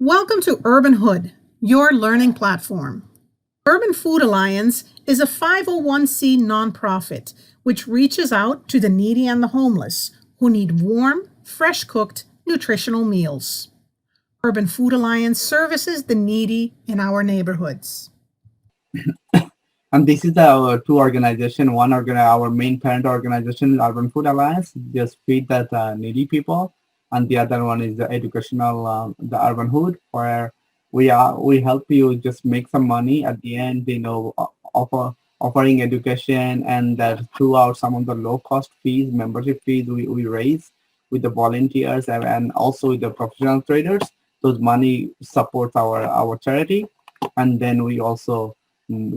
Welcome to UrbanHood, your learning platform. Urban Food Alliance is a 501c nonprofit which reaches out to the needy and the homeless who need warm, fresh-cooked, nutritional meals. Urban Food Alliance services the needy in our neighborhoods. And this is the two organization. Our main parent organization, Urban Food Alliance, just feed that needy people, and the other one is the educational, the UrbanHood, where we help you just make some money at the end. Offering education, and that throughout some of the low cost fees, membership fees we raise with the volunteers and also with the professional traders. Those money supports our charity, and then we also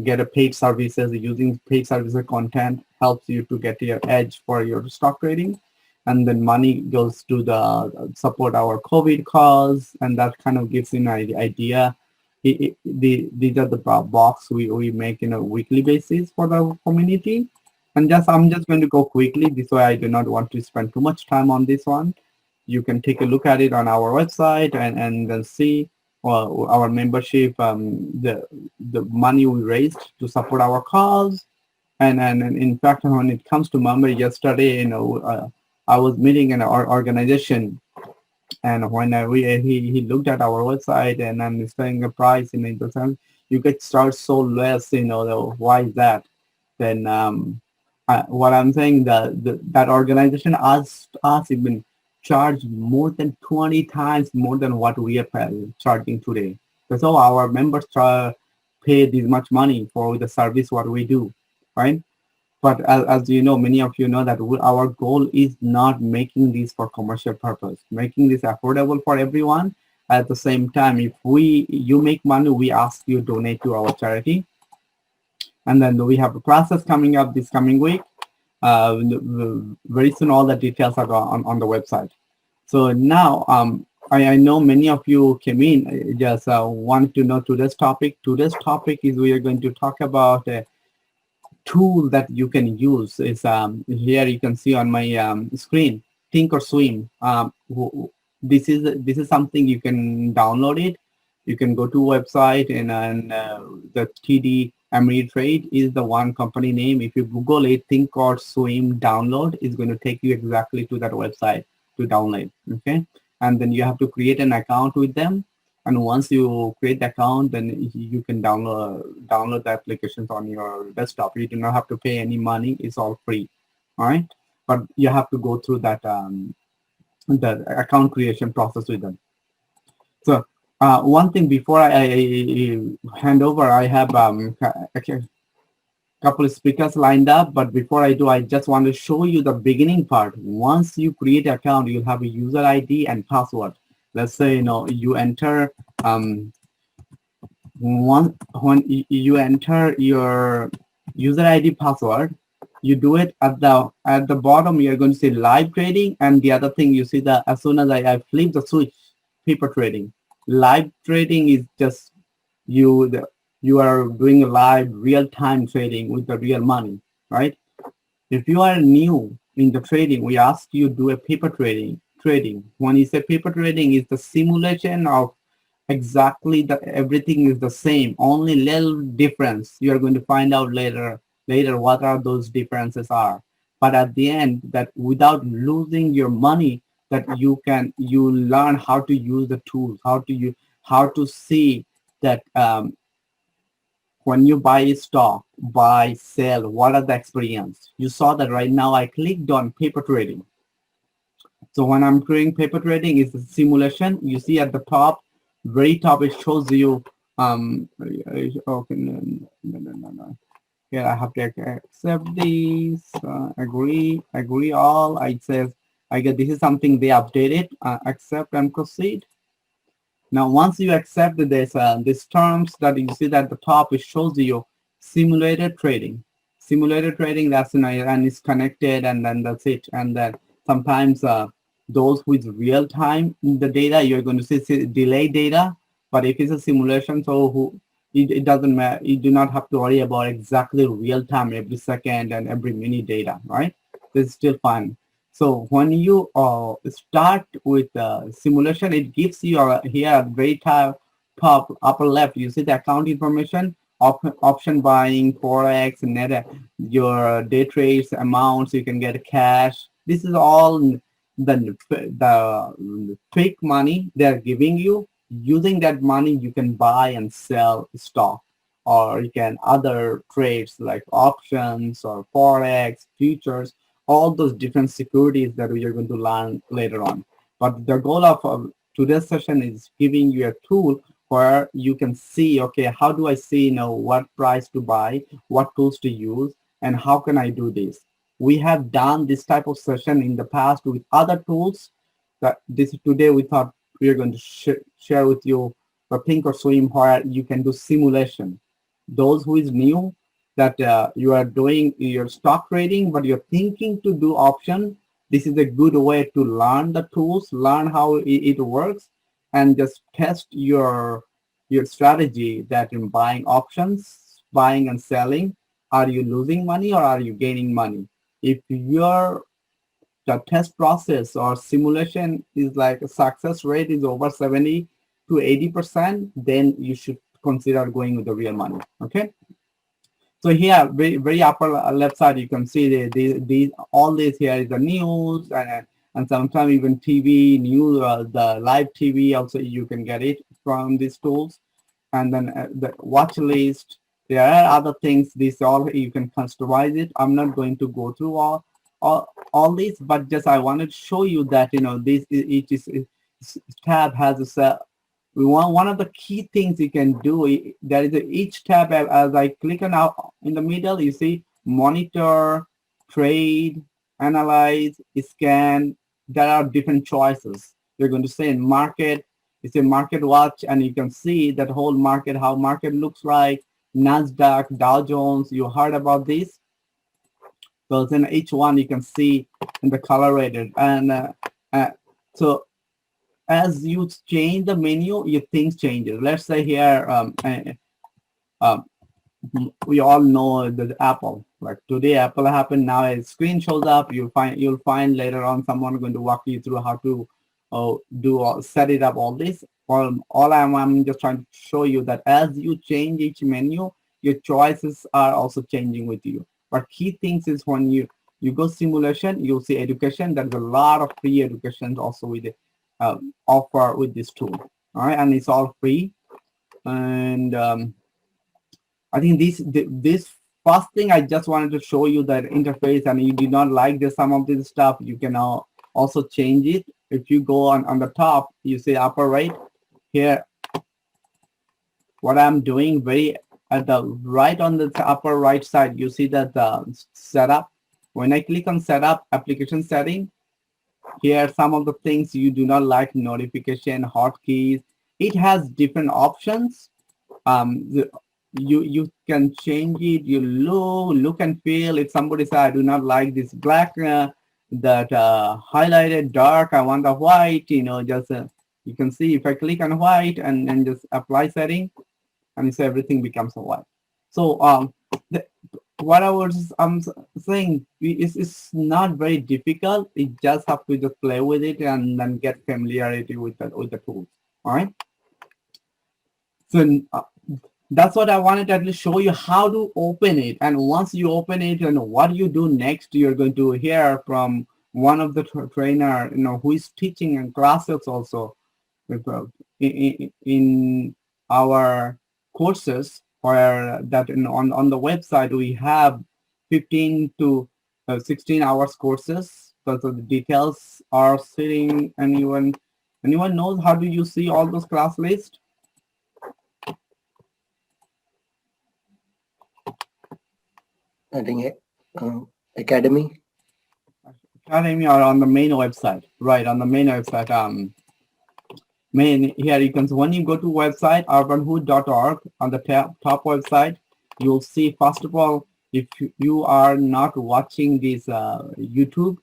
get a paid services. Using paid services content helps you to get your edge for your stock trading, and then money goes to the support our COVID cause, and that kind of gives you an idea. These are the box we make in a weekly basis for the community. And I'm just going to go quickly, this way I do not want to spend too much time on this one. You can take a look at it on our website and then see our membership, the money we raised to support our cause. And in fact, when it comes to member, yesterday, I was meeting in our organization, and when he looked at our website and I'm displaying a price in the you could start so less, why is that? Then what I'm saying, that organization asked us even charge more than 20 times more than what we are charging today. So our members pay this much money for the service what we do, right? But as you know, many of you know that our goal is not making this for commercial purpose, making this affordable for everyone. At the same time, if you make money, we ask you donate to our charity. And then we have a process coming up this coming week. Very soon, all the details are on the website. So now, I know many of you came in just wanted to know today's topic. Today's topic is we are going to talk about tool that you can use. Is here you can see on my screen, ThinkOrSwim. This is something you can download it. You can go to website and the TD Trade is the one company name. If you Google it, ThinkOrSwim download, is going to take you exactly to that website to download. Okay, and then you have to create an account with them. And once you create the account, then you can download the applications on your desktop. You do not have to pay any money. It's all free. All right. But you have to go through that the account creation process with them. So one thing before I hand over, I have a couple of speakers lined up. But before I do, I just want to show you the beginning part. Once you create an account, you'll have a user ID and password. Let's say you enter when you enter your user ID password, you do it at the bottom. You're going to see live trading, and the other thing you see that as soon as I flip the switch, paper trading. Live trading is just you are doing live real-time trading with the real money, right? If you are new in the trading, we ask you do a paper trading. When you say paper trading, is the simulation of exactly everything is the same, only little difference. You're going to find out later what are those differences are. But at the end, that without losing your money, that you learn how to use the tools, how to see that when you buy a stock, buy, sell, what are the experience? You saw that right now I clicked on paper trading. So when I'm doing paper trading, is the simulation. You see at the top, very top, it shows you, okay, no. Here I have to accept these, agree all. It says, I get this is something they updated, accept and proceed. Now, once you accept this, these terms that you see at the top, it shows you simulated trading. Simulated trading, that's and it's connected, and then that's it. And then sometimes those with real time in the data, you're going to see delay data. But if it's a simulation, so it doesn't matter. You do not have to worry about exactly real time every second and every minute data, right? It's still fine. So when you start with simulation, it gives you here very top upper left. You see the account information, option buying, forex, net, your day trades, amounts you can get cash. This is all the fake money they're giving you. Using that money, you can buy and sell stock, or you can other trades like options or forex, futures, all those different securities that we are going to learn later on. But the goal of today's session is giving you a tool where you can see, okay, how do I see, what price to buy, what tools to use, and how can I do this? We have done this type of session in the past with other tools. That this today we thought we are going to share with you the ThinkOrSwim, where you can do simulation. Those who is new, that you are doing your stock trading, but you're thinking to do option, this is a good way to learn the tools, learn how it works, and just test your strategy that in buying options, buying and selling, are you losing money or are you gaining money? If your the test process or simulation is like a success rate is over 70 to 80%, then you should consider going with the real money. Okay. So here, very upper left side, you can see the all this here is the news, and sometimes even TV news, the live TV also you can get it from these tools, and then the watch list. There are other things. This all you can customize it. I'm not going to go through all this, but just I wanted to show you that this each tab has a we want one of the key things you can do. There is each tab as I click on out in the middle, you see monitor, trade, analyze, scan. There are different choices. You're going to say in market, it's a market watch, and you can see that whole market, how market looks like, NASDAQ, Dow Jones. You heard about this. So in each one you can see in the color rated, and so as you change the menu, your things changes. Let's say here, we all know the Apple. Like today, Apple happened. Now a screen shows up. You'll find later on someone going to walk you through how to set it up. All this. All I'm just trying to show you that as you change each menu, your choices are also changing with you. But key things is when you go simulation, you'll see education. There's a lot of free education also with it. Offer with this tool. All right, and it's all free. And I think this first thing I just wanted to show you that interface, and you do not like some of this stuff, you can now also change it. If you go on the top, you see upper right here. What I'm doing very at the right on the upper right side, you see that setup. When I click on setup, application setting, here some of the things you do not like, notification, hotkeys. It has different options. You can change it. You look and feel. If somebody says I do not like this black, that highlighted dark, I want the white. Just you can see if I click on white and just apply setting, and so everything becomes a white. So what I'm saying is it's not very difficult. You just have to just play with it and then get familiarity with the tools. All right. So that's what I wanted to at least show you how to open it. And once you open it, what you do next, you're going to hear from one of the trainer, who is teaching in classes also in our courses, where that on the website we have 15 to 16 hours courses. So the details are sitting. Anyone knows how do you see all those class lists? I think Academy. Academy or on the main website, right? On the main website, here you can, when you go to website UrbanHood.org, on the top website, you'll see, first of all, if you are not watching this YouTube,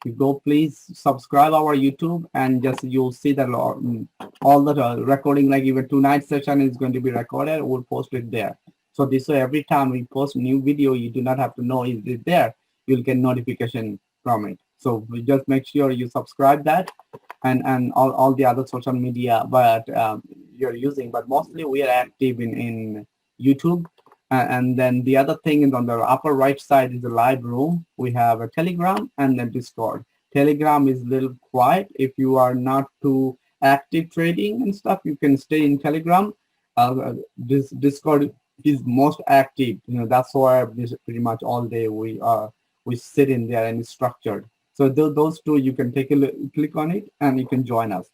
you go please subscribe our YouTube, and just you'll see that all the recording, like even tonight's session is going to be recorded. We'll post it there. So this way, every time we post new video, you do not have to know is it there. You'll get notification from it. So we just make sure you subscribe that, and all the other social media but you're using. But mostly we are active in YouTube. And then the other thing is on the upper right side is the live room. We have a Telegram and then Discord. Telegram is a little quiet. If you are not too active trading and stuff, you can stay in Telegram. This Discord is most active. That's why pretty much all day we sit in there and it's structured. So those two, you can take a look, click on it, and you can join us.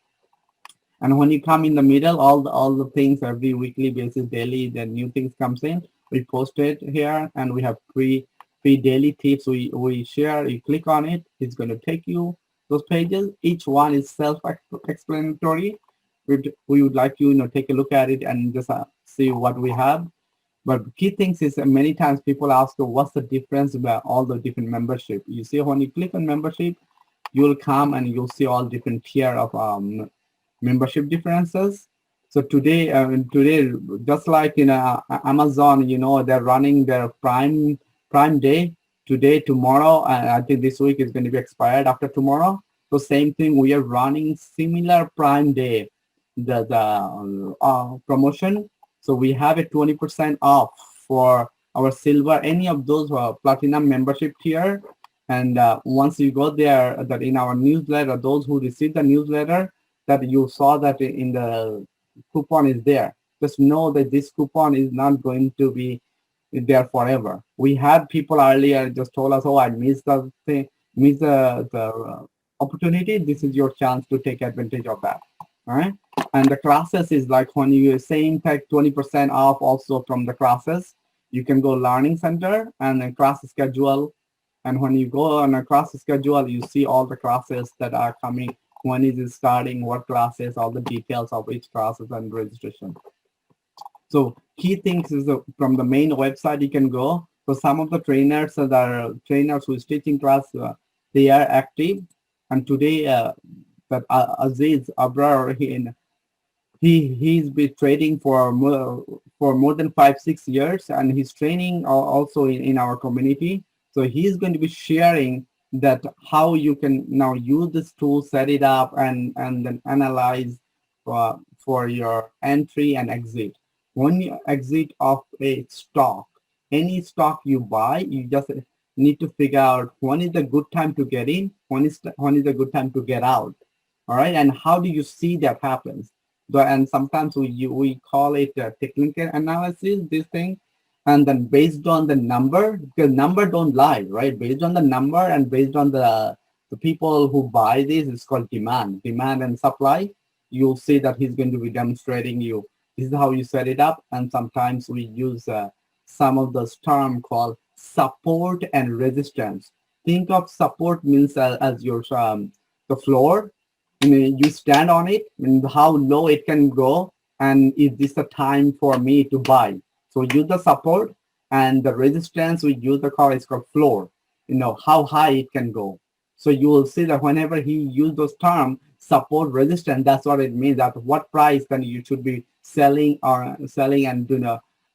And when you come in the middle, all the things every weekly basis, daily, the new things comes in. We post it here, and we have free daily tips. We share. You click on it, it's going to take you those pages. Each one is self-explanatory. We would like you, take a look at it and just see what we have. But key things is many times people ask, what's the difference about all the different membership? You see, when you click on membership, you'll come and you'll see all different tier of membership differences. So today, just like in Amazon, they're running their Prime Day today, tomorrow, and I think this week is going to be expired after tomorrow. So same thing, we are running similar Prime Day, the promotion. So we have a 20% off for our silver, any of those platinum membership tier. And once you go there, that in our newsletter, those who receive the newsletter, that you saw that in the coupon is there. Just know that this coupon is not going to be there forever. We had people earlier just told us, I missed the thing, missed the opportunity. This is your chance to take advantage of that. All right. And the classes is like when you are saying take 20% off also from the classes, you can go Learning Center and then class schedule. And when you go on a class schedule, you see all the classes that are coming, when is it starting, what classes, all the details of each classes and registration. So key things is from the main website you can go. So some of the trainers that are trainers who is teaching class, they are active. And today that Aziz Abrar, he's been trading for more than 5-6 years, and he's training also in our community. So he's going to be sharing that how you can now use this tool, set it up, and then analyze for your entry and exit. When you exit off a stock, any stock you buy, you just need to figure out when is the good time to get in, when is the good time to get out. All right, and how do you see that happens? And sometimes we call it technical analysis, this thing. And then based on the number, because number don't lie, right? Based on the number and based on the people who buy this, it's called demand and supply. You'll see that he's going to be demonstrating you. This is how you set it up. And sometimes we use some of those terms called support and resistance. Think of support means as your the floor. You stand on it and how low it can go, and is this a time for me to buy? So use the support, and the resistance we use the call is called floor. How high it can go. So you will see that whenever he use those terms, support, resistance, that's what it means. That what price then you should be selling and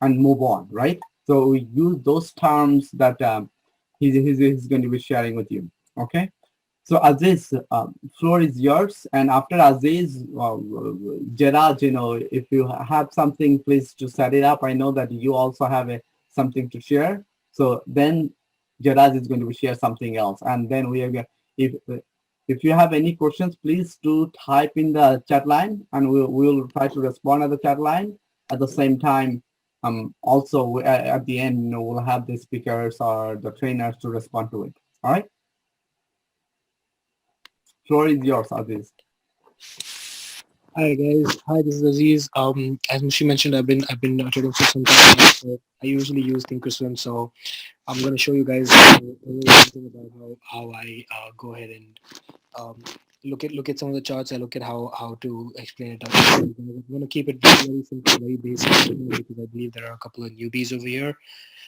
and move on, right? So we use those terms that he's going to be sharing with you. Okay. So Aziz, floor is yours. And after Aziz, Gerard, if you have something, please to set it up. I know that you also have something to share. So then Gerard is going to share something else. And then we are going, if you have any questions, please do type in the chat line, and we'll try to respond at the chat line. At the same time, also at the end, we'll have the speakers or the trainers to respond to it. All right. Floor is yours, Aziz. Hi guys. Hi, this is Aziz. As she mentioned, I've been trading for some time now, so I usually use ThinkorSwim. So I'm going to show you guys a little something about how I go ahead and look at some of the charts. I look at how to explain it. I'm going to keep it very simple, very basic, because I believe there are a couple of newbies over here.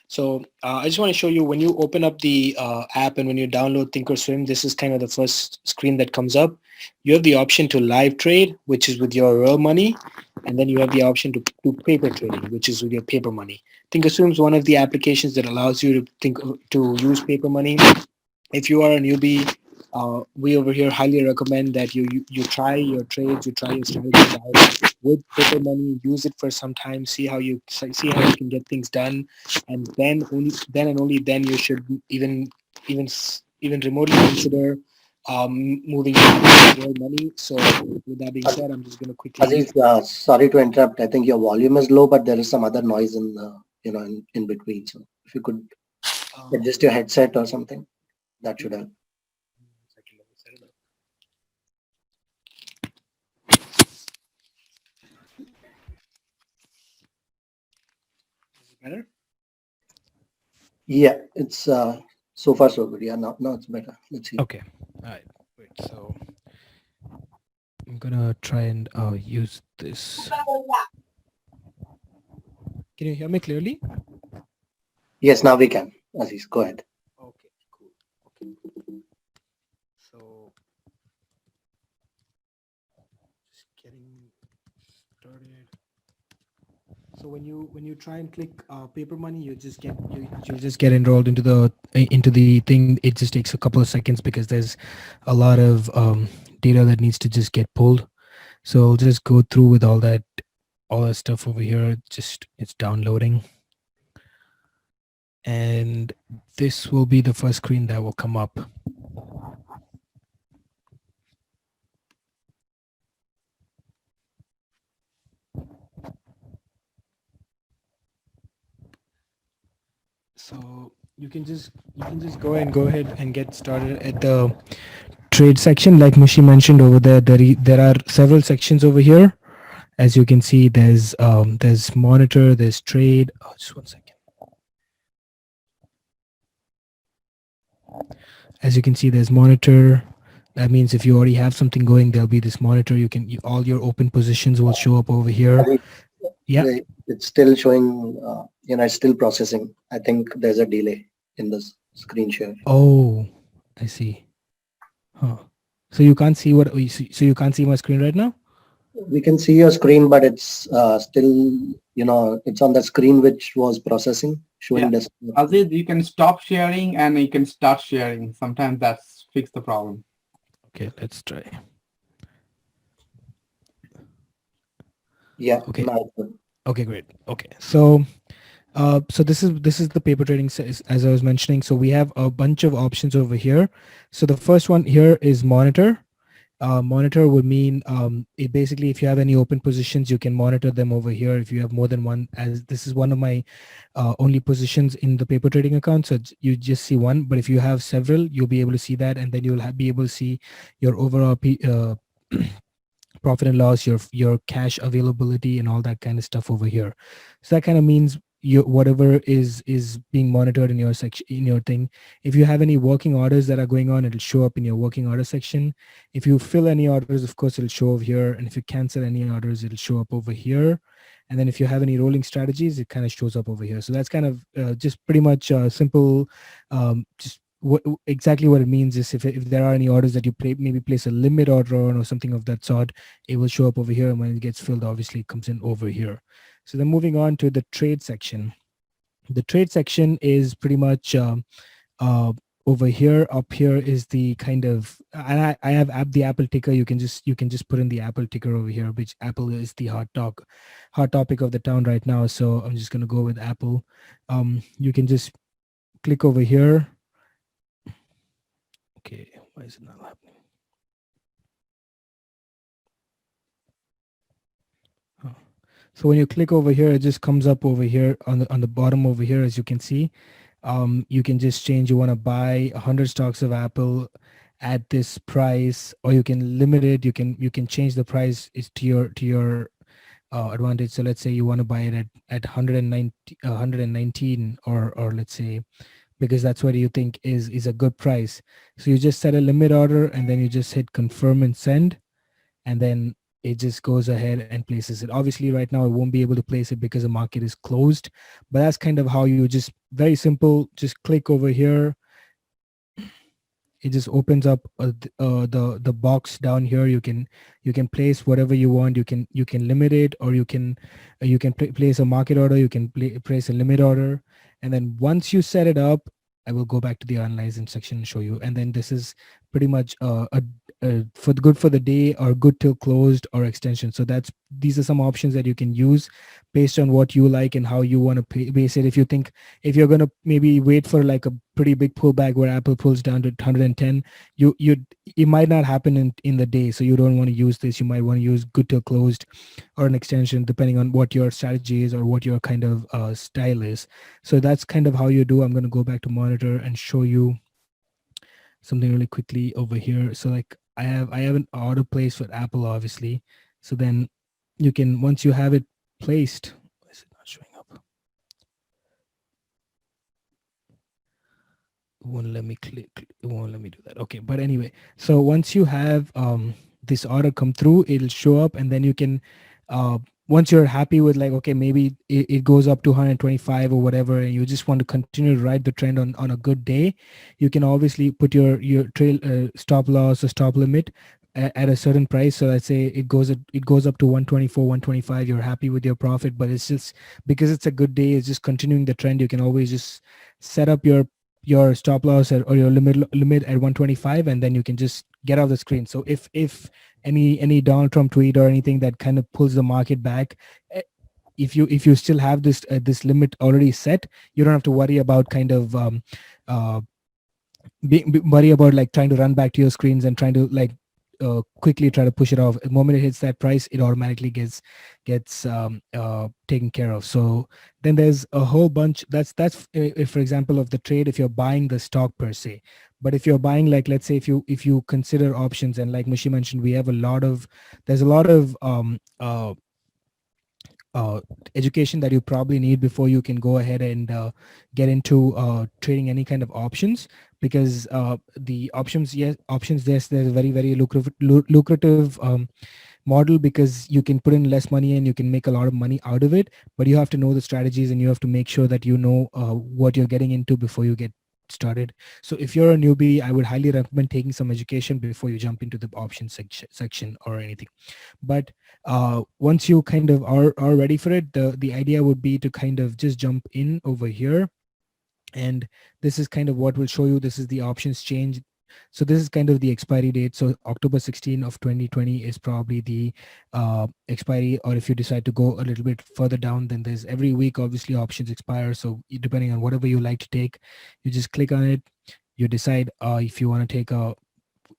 So I just want to show you, when you open up the app and when you download ThinkorSwim, this is kind of the first screen that comes up. You have the option to live trade, which is with your real money, and then you have the option to do paper trading, which is with your paper money. ThinkorSwim is one of the applications that allows you to use paper money. If you are a newbie, we over here highly recommend that you try your trades, you try your strategies out with paper money, use it for some time, see how you can get things done, and then and only then you should even remotely consider moving into real money. So with that being said, I'm just going to quickly. Aziz, sorry to interrupt. I think your volume is low, but there is some other noise in the, in between. So if you could adjust your headset or something, that should help. Better? Yeah, it's so far so good. Yeah, now it's better. Let's see. Okay. All right. Wait. So I'm gonna try and use this. Can you hear me clearly? Yes, now we can. Aziz, go ahead. Okay. Cool. Okay. So just getting started. So when you try and click paper money, you just get enrolled into the thing. It just takes a couple of seconds because there's a lot of data that needs to just get pulled. So I'll just go through with all that stuff over here. Just it's downloading, and this will be the first screen that will come up. So you can just go ahead and get started at the trade section. Like Mushi mentioned over there, there are several sections over here. As you can see, there's monitor, there's trade. Oh, just 1 second. As you can see, there's monitor. That means if you already have something going, there'll be this monitor. All your open positions will show up over here. Yeah. It's still showing, it's still processing. I think there's a delay in this screen share. Oh, I see. Huh. So you can't see so you can't see my screen right now? We can see your screen, but it's still, it's on the screen which was processing, showing this. Aziz, you can stop sharing and you can start sharing. Sometimes that's fix the problem. Okay, let's try. Yeah. Okay. Now, okay, great. Okay, so so this is the paper trading, as I was mentioning. So we have a bunch of options over here. So the first one here is monitor. Monitor would mean basically if you have any open positions, you can monitor them over here. If you have more than one, as this is one of my only positions in the paper trading account, so you just see one. But if you have several, you'll be able to see that, and then you'll be able to see your overall profit and loss, your cash availability, and all that kind of stuff over here. So that kind of means whatever is being monitored in your section, in your thing. If you have any working orders that are going on, it'll show up in your working order section. If you fill any orders, of course, it'll show over here. And if you cancel any orders, it'll show up over here. And then if you have any rolling strategies, it kind of shows up over here. So that's kind of just pretty much simple. Just exactly what it means is if there are any orders that you maybe place a limit order on or something of that sort, it will show up over here. And when it gets filled, obviously it comes in over here. So then moving on to the trade section. The trade section is pretty much over here. Up here is the kind of, and I have the Apple ticker. You can just put in the Apple ticker over here, which Apple is the hot topic of the town right now. So I'm just gonna go with Apple. You can just click over here. Okay, why is it not happening? So when you click over here, it just comes up over here on the bottom over here, as you can see. You can just change, you want to buy 100 stocks of Apple at this price, or you can limit it. You can change the price to your advantage. So let's say you want to buy it at 119, or let's say, because that's what you think is a good price. So you just set a limit order, and then you just hit confirm and send, and then it just goes ahead and places it. Obviously right now it won't be able to place it because the market is closed, but that's kind of how you just, very simple, just click over here. It just opens up the box down here. You can place whatever you want. You can limit it, or you can place a market order. You can place a limit order, and then once you set it up, I will go back to the unlicensed section and show you. And then this is pretty much for the good for the day or good till closed or extension. So these are some options that you can use based on what you like and how you want to base it. If you think if you're going to maybe wait for like a pretty big pullback where Apple pulls down to 110, it might not happen in the day. So you don't want to use this. You might want to use good till closed or an extension, depending on what your strategy is or what your kind of style is. So that's kind of how you do. I'm going to go back to monitor and show you something really quickly over here. So like I have an order placed for Apple, obviously. So then you can, once you have it placed, why is it not showing up? It won't let me click. It won't let me do that. Okay, but anyway, so once you have this order come through, it'll show up, and then you can once you're happy with like, okay, maybe it goes up to 125 or whatever, and you just want to continue to ride the trend on a good day, you can obviously put your trail stop loss or stop limit at a certain price. So let's say it goes up to 124, 125. You're happy with your profit, but it's just because it's a good day, it's just continuing the trend. You can always just set up your stop loss or your limit at 125, and then you can just get off the screen. So if any Donald Trump tweet or anything that kind of pulls the market back, if you still have this limit already set, you don't have to worry about kind of worry about like trying to run back to your screens and trying to like quickly try to push it off. The moment it hits that price, it automatically gets taken care of. So then there's a whole bunch. That's if, for example, of the trade, if you're buying the stock per se. But if you're buying, like, let's say if you consider options, and like Mushi mentioned, there's a lot of education that you probably need before you can go ahead and get into trading any kind of options, because the options, yes, there's a very, very lucrative model, because you can put in less money and you can make a lot of money out of it, but you have to know the strategies and you have to make sure that you know what you're getting into before you get started. So if you're a newbie, I would highly recommend taking some education before you jump into the option section or anything. But once you kind of are ready for it, the idea would be to kind of just jump in over here, and this is kind of what will show you. This is the options change. So this is kind of the expiry date. So October 16 of 2020 is probably the expiry, or if you decide to go a little bit further down, then there's every week obviously options expire. So depending on whatever you like to take, you just click on it. You decide if you want to take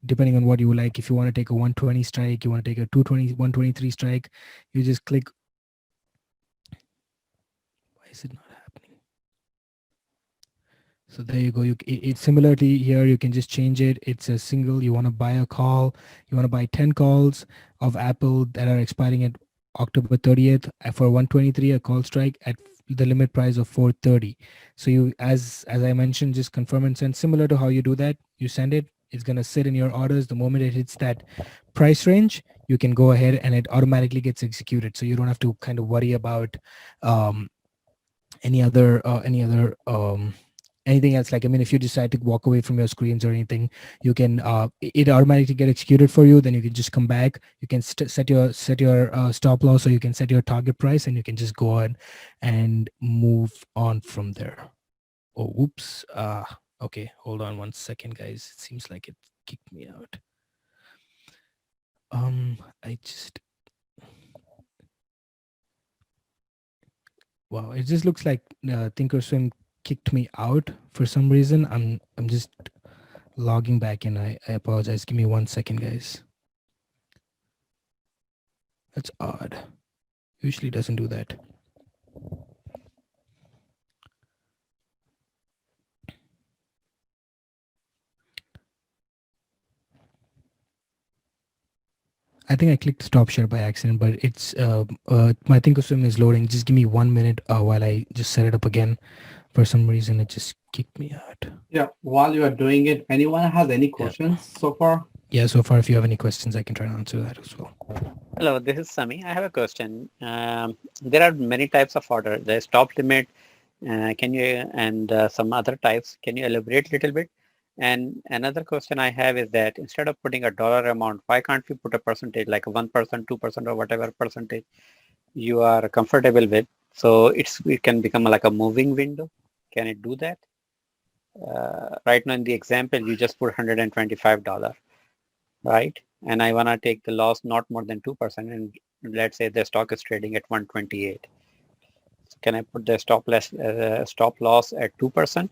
depending on what you like, if you want to take a 120 strike, you want to take a 220, 123 strike, you just click. Why is it not happening? So there you go. It's similarly here, you can just change it. It's a single. You want to buy a call, you want to buy 10 calls of Apple that are expiring at October 30th for 123, a call strike at the limit price of 430. So you, as I mentioned, just confirm and send. Similar to how you do that, you send it, it's going to sit in your orders. The moment it hits that price range, you can go ahead and it automatically gets executed. So you don't have to kind of worry about anything else. Like, I mean, if you decide to walk away from your screens or anything, you can it automatically get executed for you. Then you can just come back. You can set your stop loss, or you can set your target price, and you can just go on and move on from there. Oh, oops. Okay, hold on one second, guys. It seems like it kicked me out. Wow, it just looks like ThinkorSwim kicked me out for some reason. I'm just logging back in. I apologize. Give me 1 second, guys. That's odd. Usually doesn't do that. I think I clicked stop share by accident, but it's my ThinkorSwim is loading. Just give me 1 minute while I just set it up again. For some reason, it just kicked me out. Yeah, while you are doing it, anyone has any questions so far? Yeah, so far, if you have any questions, I can try to answer that as well. Hello, this is Sami. I have a question. There are many types of order. There's stop limit, and some other types. Can you elaborate a little bit? And another question I have is that instead of putting a dollar amount, why can't we put a percentage, like a 1%, 2%, or whatever percentage you are comfortable with? So it can become like a moving window. Can it do that? right now in the example, you just put $125, right? And I want to take the loss not more than 2%. And let's say the stock is trading at 128. Can I put the stop loss at 2%?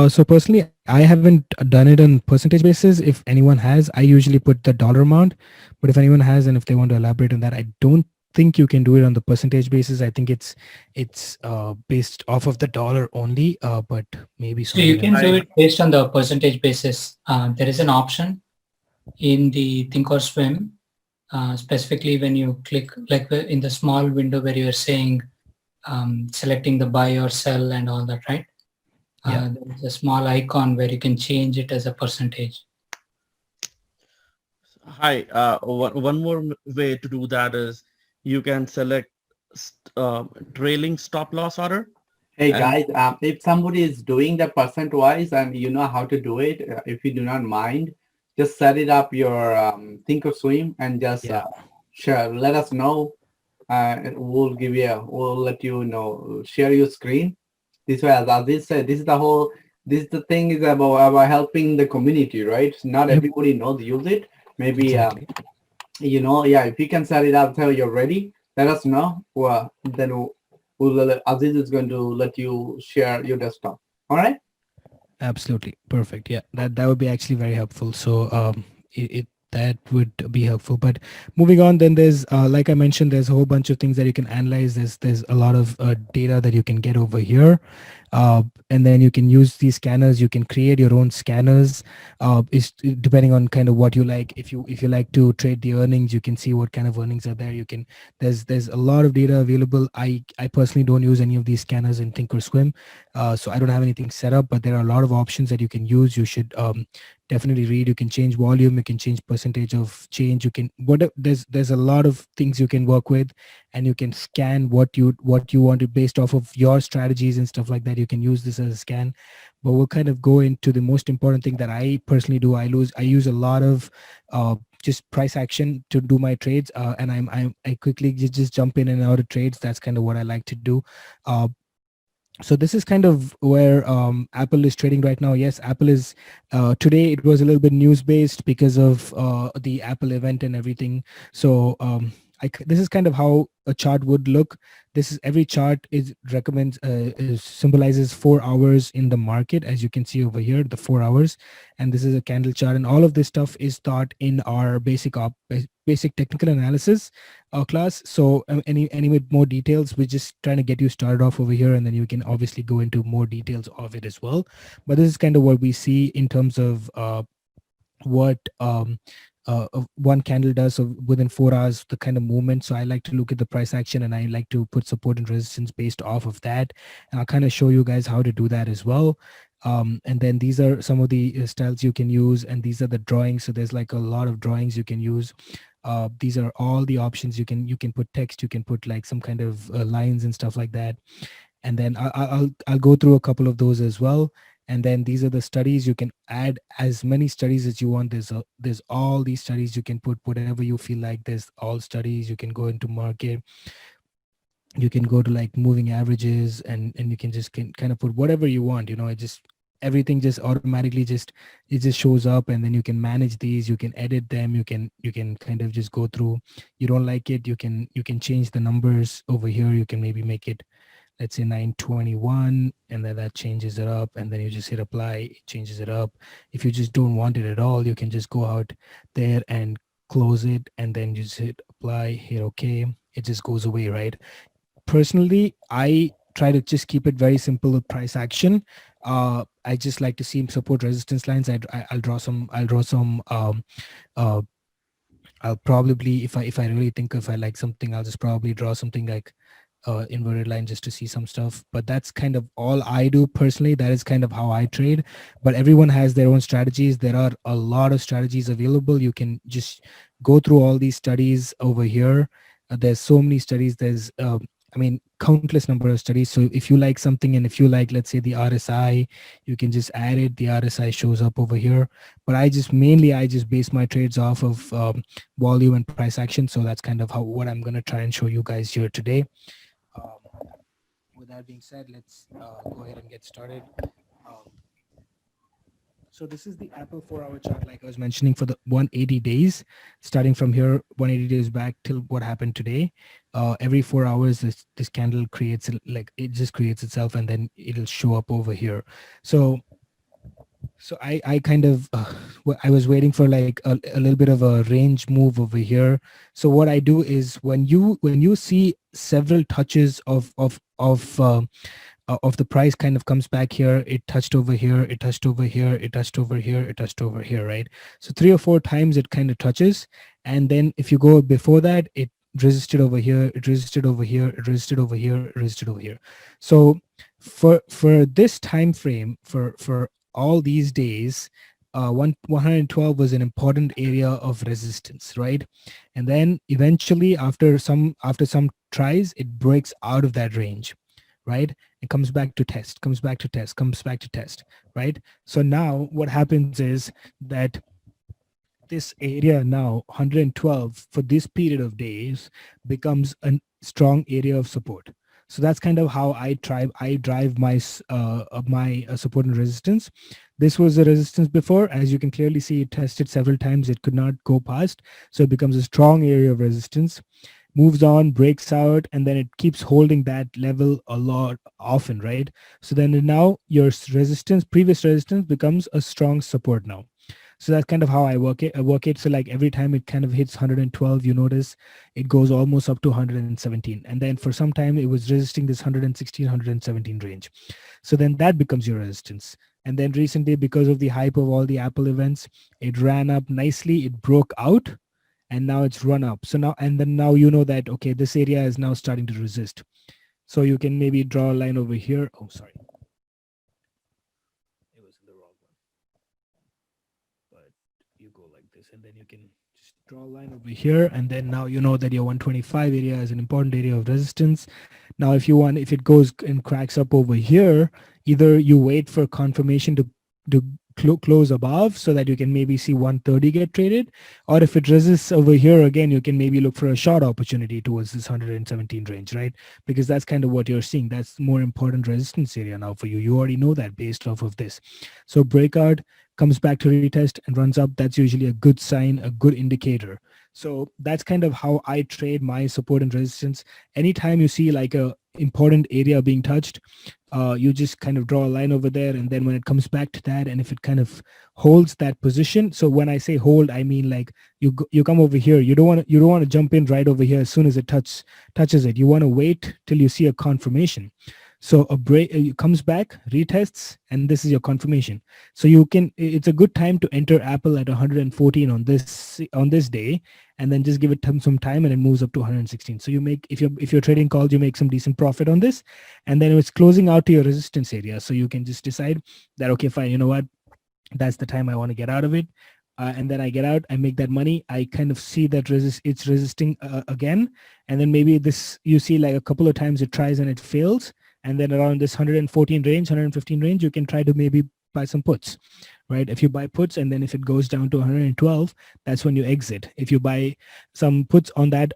So personally, I haven't done it on percentage basis. If anyone has, I usually put the dollar amount. But if anyone has, and if they want to elaborate on that, I don't think you can do it on the percentage basis. I think it's based off of the dollar only. But maybe So you someone can else. do it based on the percentage basis. There is an option in the ThinkOrSwim, specifically when you click like in the small window where you are saying selecting the buy or sell and all that, right? Yeah. There's a small icon where you can change it as a percentage. Hi, one more way to do that is you can select trailing stop loss order. Hey And- guys, if somebody is doing the percent wise and you know how to do it, if you do not mind, just set it up your ThinkorSwim and just share. Let us know. We'll let you know. Share your screen. This way, as Aziz said, this is the thing is about helping the community, right? Not Yep. everybody knows use it. Maybe Exactly. if you can set it up till you're ready, let us know. Well, then Aziz is going to let you share your desktop. All right. Absolutely perfect. Yeah, that would be actually very helpful. So it that would be helpful. But moving on, then there's like I mentioned, there's a whole bunch of things that you can analyze. There's a lot of data that you can get over here. And then you can use these scanners. You can create your own scanners. Is depending on kind of what you like. If you like to trade the earnings, you can see what kind of earnings are there. You can there's a lot of data available. I personally don't use any of these scanners in ThinkorSwim, so I don't have anything set up. But there are a lot of options that you can use. You should definitely read. You can change volume. You can change percentage of change. You can there's a lot of things you can work with, and you can scan what you wanted based off of your strategies and stuff like that. You can use this as a scan. But we'll kind of go into the most important thing that I personally do. I use a lot of just price action to do my trades, and I quickly just jump in and out of trades. That's kind of what I like to do. So this is kind of where Apple is trading right now. Yes, Apple is today. It was a little bit news based because of the Apple event and everything. So this is kind of how a chart would look. This is every chart symbolizes 4 hours in the market, as you can see over here, the 4 hours. And this is a candle chart, and all of this stuff is taught in our basic technical analysis class. So any with more details, we're just trying to get you started off over here, and then you can obviously go into more details of it as well. But this is kind of what we see in terms of what one candle does. So within 4 hours, the kind of movement. So I like to look at the price action, and I like to put support and resistance based off of that. And I'll kind of show you guys how to do that as well. And then these are some of the styles you can use, and these are the drawings. So there's like a lot of drawings you can use. These are all the options. You can put text, you can put like some kind of lines and stuff like that. And then I'll go through a couple of those as well. And then these are the studies. You can add as many studies as you want. There's all these studies. You can put whatever you feel like. There's all studies. You can go into market. You can go to like moving averages, and you can just kind of put whatever you want. Everything just automatically it just shows up, and then you can manage these. You can edit them. You can kind of just go through. You don't like it, you can change the numbers over here. You can maybe make it, let's say 921, and then that changes it up, and then you just hit apply. It changes it up. If you just don't want it at all, you can just go out there and close it, and then you just hit apply, hit okay. It just goes away, right? Personally, I try to just keep it very simple with price action. I just like to see support resistance lines. I'll draw some I'll probably, if I really think if I like something, I'll just probably draw something like inverted line just to see some stuff. But that's kind of all I do personally. That is kind of how I trade. But everyone has their own strategies. There are a lot of strategies available. You can just go through all these studies over here. There's so many studies. There's countless number of studies. So if you like something, and if you like, let's say the RSI, you can just add it. The RSI shows up over here. But I just base my trades off of volume and price action. So that's kind of what I'm going to try and show you guys here today. We'll with that being said, let's go ahead and get started. Um, so this is the Apple 4-hour chart, like I was mentioning, for the 180 days, starting from here, 180 days back till what happened today. Every 4 hours, this candle creates, like, it just creates itself, and then it'll show up over here. So I kind of I was waiting for like a little bit of a range move over here. So what I do is when you see several touches of the price kind of comes back here, it touched over here, it touched over here, it touched over here, it touched over here, right? So 3 or 4 times it kind of touches, and then if you go before that, it resisted over here, it resisted over here, it resisted over here, it resisted over here. So for this time frame, for all these days, 112 was an important area of resistance, right? And then eventually after some tries, it breaks out of that range, right? It comes back to test, comes back to test, comes back to test, right? So now what happens is that this area now 112 for this period of days becomes a strong area of support. So that's kind of how I drive my support and resistance. This was the resistance before. As you can clearly see, it tested several times, it could not go past, so it becomes a strong area of resistance, moves on, breaks out, and then it keeps holding that level a lot often, right? So then now your previous resistance becomes a strong support now. So that's kind of how I work it. So like every time it kind of hits 112, you notice it goes almost up to 117. And then for some time it was resisting this 116, 117 range. So then that becomes your resistance. And then recently, because of the hype of all the Apple events, it ran up nicely, it broke out, and now it's run up. So now you know that, okay, this area is now starting to resist. So you can maybe draw a line over here. Oh, sorry. It was the wrong one. But you go like this, and then you can just draw a line over here, and then now you know that your 125 area is an important area of resistance. Now if it goes and cracks up over here, either you wait for confirmation to close above so that you can maybe see 130 get traded, or if it resists over here again, you can maybe look for a short opportunity towards this 117 range, right? Because that's kind of what you're seeing. That's more important resistance area now for you. You already know that based off of this. So breakout, comes back to retest and runs up. That's usually a good sign, a good indicator. So that's kind of how I trade my support and resistance. Anytime you see like a important area being touched, you just kind of draw a line over there, and then when it comes back to that, and if it kind of holds that position. So when I say hold, I mean like you come over here. You don't want to jump in right over here as soon as it touches it. You want to wait till you see a confirmation. So it comes back, retests, and this is your confirmation. So it's a good time to enter Apple at 114 on this day, and then just give it some time, and it moves up to 116. So you make, if you're trading calls, you make some decent profit on this, and then it's closing out to your resistance area. So you can just decide that, okay, fine, you know what, that's the time I want to get out of it. And then I get out, I make that money. I kind of see that it's resisting again, and then maybe you see like a couple of times it tries and it fails. And then around this 114 range, 115 range, you can try to maybe buy some puts, right? If you buy puts, and then if it goes down to 112, that's when you exit. If you buy some puts on that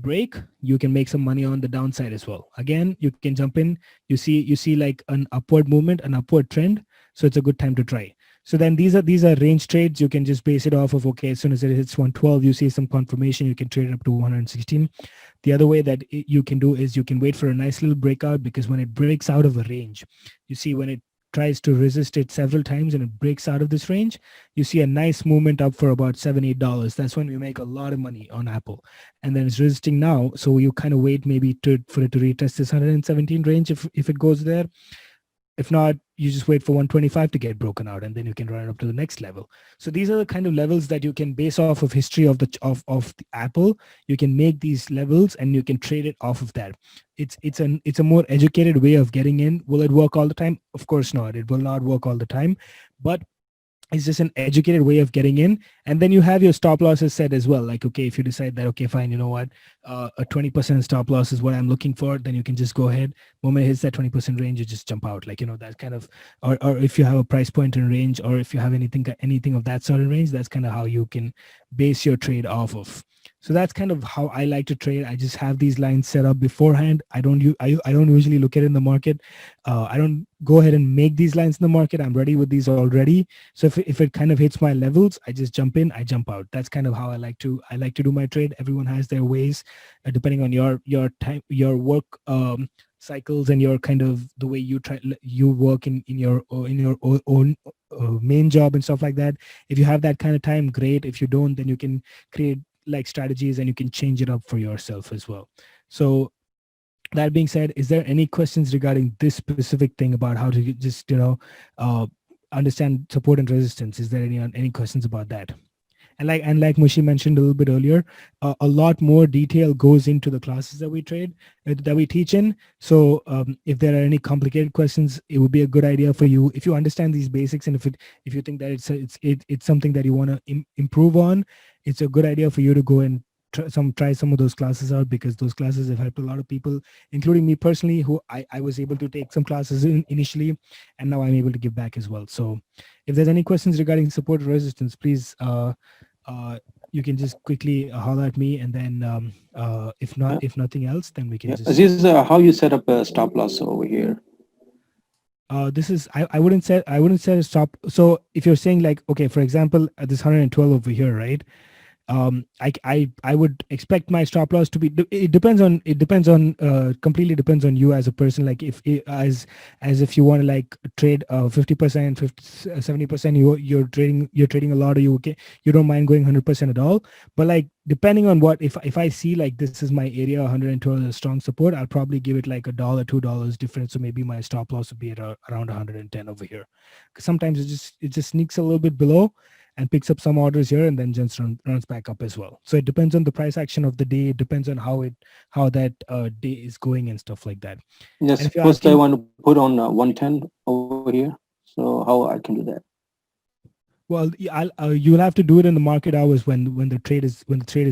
break, you can make some money on the downside as well. Again, you can jump in. You see like an upward movement, an upward trend. So it's a good time to try. So then these are range trades. You can just base it off of, okay, as soon as it hits 112, you see some confirmation, you can trade it up to 116. The other way that you can do is you can wait for a nice little breakout, because when it breaks out of a range, you see when it tries to resist it several times and it breaks out of this range, you see a nice movement up for about $7-8. That's when we make a lot of money on Apple. And then it's resisting now. So you kind of wait maybe for it to retest this 117 range if it goes there. If not, you just wait for 125 to get broken out, and then you can run it up to the next level. So these are the kind of levels that you can base off of history of the Apple. You can make these levels and you can trade it off of that. It's a more educated way of getting in. Will it work all the time? Of course not. It will not work all the time, but it's just an educated way of getting in. And then you have your stop losses set as well. Like, okay, if you decide that, okay, fine, you know what, a 20% stop loss is what I'm looking for, then you can just go ahead. Moment it hits that 20% range, you just jump out. Like, you know, that kind of, or if you have a price point in range, or if you have anything of that sort of range, that's kind of how you can base your trade off of. So that's kind of how I like to trade. I just have these lines set up beforehand. I don't usually look at it in the market. I don't go ahead and make these lines in the market. I'm ready with these already. So if it kind of hits my levels, I just jump in, I jump out. That's kind of how I like to do my trade. Everyone has their ways, depending on your time, your work cycles, and your kind of the way you work in your own main job and stuff like that. If you have that kind of time, great. If you don't, then you can create like strategies and you can change it up for yourself as well. So that being said, is there any questions regarding this specific thing about how to just understand support and resistance? Is there any questions about that? And like Mushi mentioned a little bit earlier, a lot more detail goes into the classes that we teach in. So if there are any complicated questions, it would be a good idea for you, if you understand these basics, and if you think that it's something that you want to improve on, it's a good idea for you to go and try some of those classes out, because those classes have helped a lot of people, including me personally, who I was able to take some classes initially, and now I'm able to give back as well. So if there's any questions regarding support or resistance, please you can just quickly holler at me, and then if nothing else, then we can just. Aziz, how you set up a stop loss over here? This is I wouldn't set a stop. So if you're saying like, okay, for example, this 112 over here, right? I would expect my stop loss to be. It depends on completely depends on you as a person. Like if if you want to like trade 50%, 70%, you're trading a lot, or you don't mind going 100% at all. But like depending on what, if I see like this is my area, 112 is a strong support, I'll probably give it like $1, $2 difference. So maybe my stop loss would be at around 110 over here. Because sometimes it just sneaks a little bit below and picks up some orders here, and then just runs back up as well. So it depends on the price action of the day. It depends on how that day is going and stuff like that. Yes, first I want to put on 110 over here. So how I can do that? Well, you'll have to do it in the market hours when the trade is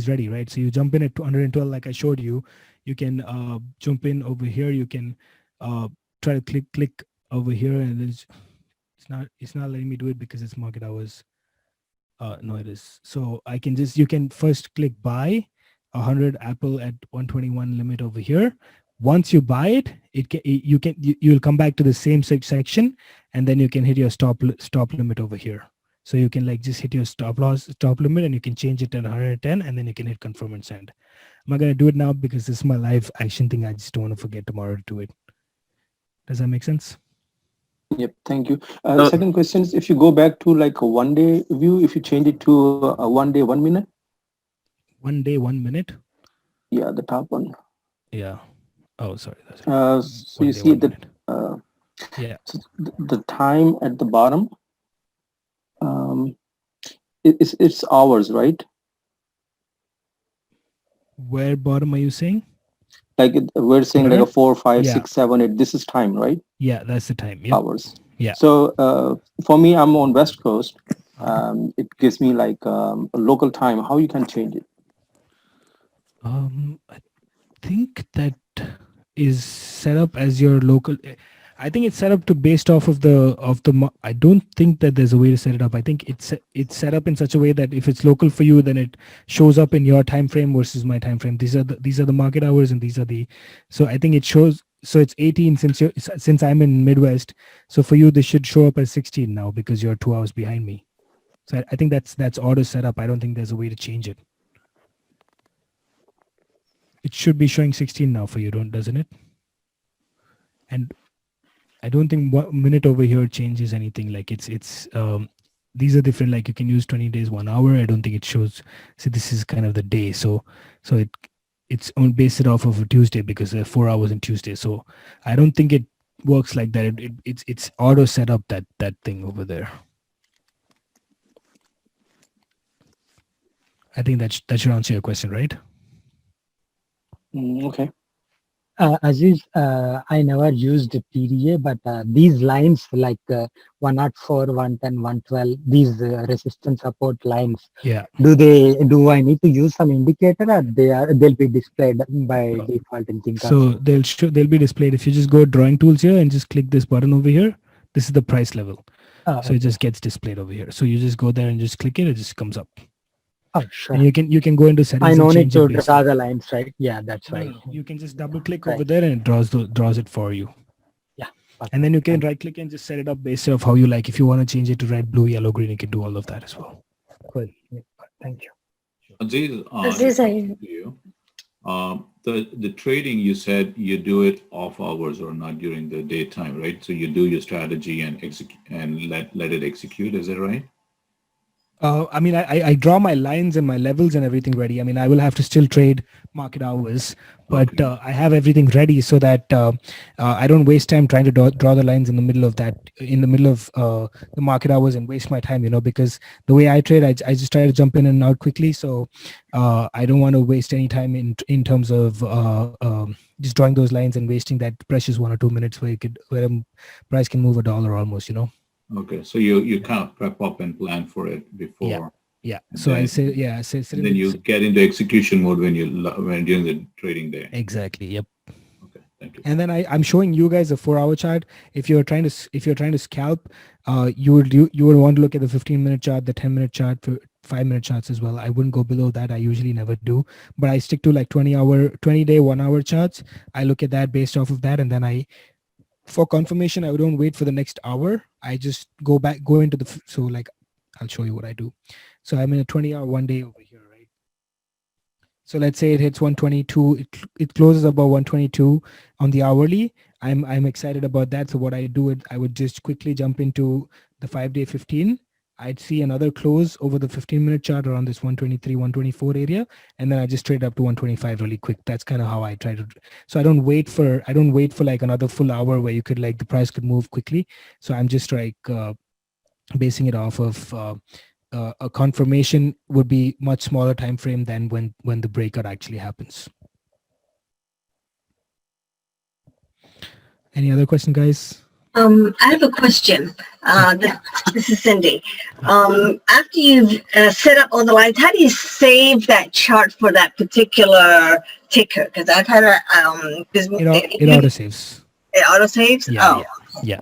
ready, right? So you jump in at 112, like I showed you. You can jump in over here. You can try to click over here, and it's not letting me do it because it's market hours. No, it is. So you can first click buy 100 Apple at 121 limit over here. Once you buy it, you'll come back to the same section, and then you can hit your stop limit over here. So you can like just hit your stop limit, and you can change it at 110, and then you can hit confirm and send. I'm not gonna do it now because this is my live action thing. I just don't want to forget tomorrow to do it. Does that make sense? Yep, thank you. Second question is, if you go back to like a 1 day view, if you change it to a 1 day, 1 minute. 1 day, 1 minute. Yeah, the top one. Yeah. Oh, sorry. So you see that. Yeah. So the time at the bottom. It's hours, right? Where bottom are you saying? Like we're saying like a 4, 5, Yeah. 6, 7, 8. This is time, right? Yeah, that's the time. Yep. Hours. Yeah. So for me, I'm on West Coast. It gives me like a local time. How you can change it? I think that is set up as your local. I think it's set up to based off of the. I don't think that there's a way to set it up. I think it's set up in such a way that if it's local for you, then it shows up in your time frame versus my time frame. These are the market hours, and these are the. So I think it shows. So it's 18 since I'm in Midwest. So for you, this should show up as 16 now because you're 2 hours behind me. So I think that's auto set up. I don't think there's a way to change it. It should be showing 16 now for you, doesn't it? And I don't think 1 minute over here changes anything. Like it's these are different. Like you can use 20 days, 1 hour. I don't think it shows. See, this is kind of the day. So it's on based it off of a Tuesday because there are 4 hours in Tuesday. So I don't think it works like that. It's auto set up that thing over there. I think that should answer your question, right? Okay. Aziz, I never used TDA, but these lines like 104, 110, 112, these resistance support lines. Yeah. Do I need to use some indicator, or they'll be displayed by default in ThinkOrSwim? So they'll be displayed if you just go drawing tools here and just click this button over here. This is the price level. So it just gets displayed over here. So you just go there and just click it. It just comes up. Oh, sure. And you can go into settings. I and no need change it to based draw on- the lines, right? Yeah, that's No, right. no, you can just double click Right. over there and it draws it for you. Yeah. And then you can right click and just set it up based off how you like. If you want to change it to red, blue, yellow, green, you can do all of that as well. Cool. Yeah. Thank you. Aziz, Aziz, to you. The trading, you said you do it off hours or not during the daytime, right? So you do your strategy and execute and let it execute. Is that right? I mean, I draw my lines and my levels and everything ready. I mean, I will have to still trade market hours, but Okay. I have everything ready so that I don't waste time trying to draw the lines in the middle of the market hours and waste my time, because the way I trade, I just try to jump in and out quickly. So I don't want to waste any time in terms of just drawing those lines and wasting that precious 1 or 2 minutes where a price can move $1 almost, Okay, so you kind of prep up and plan for it before. Yeah. So I say, yeah. And then you get into execution mode when during the trading day. Exactly. Yep. Okay, thank you. And then I'm showing you guys a 4-hour chart. If you're trying to scalp, you would want to look at the 15-minute chart, the 10-minute chart, 5-minute charts as well. I wouldn't go below that. I usually never do, but I stick to like 20-day, 1-hour charts. I look at that based off of that, and then for confirmation, I don't wait for the next hour. I just go into so like, I'll show you what I do. So I'm in a 20-hour 1 day over here, right? So let's say it hits 122. It closes above 122 on the hourly. I'm excited about that. So what I do, I would just quickly jump into the 5-day 15. I'd see another close over the 15-minute chart around this 123, 124 area, and then I just trade up to 125 really quick. That's kind of how I try to. So I don't wait for like another full hour where you could like the price could move quickly. So I'm just like basing it off of a confirmation would be much smaller time frame than when the breakout actually happens. Any other question, guys? I have a question. This is Cindy. After you've set up all the lines, how do you save that chart for that particular ticker? Because I've had a It auto saves. It auto saves. Yeah, yeah.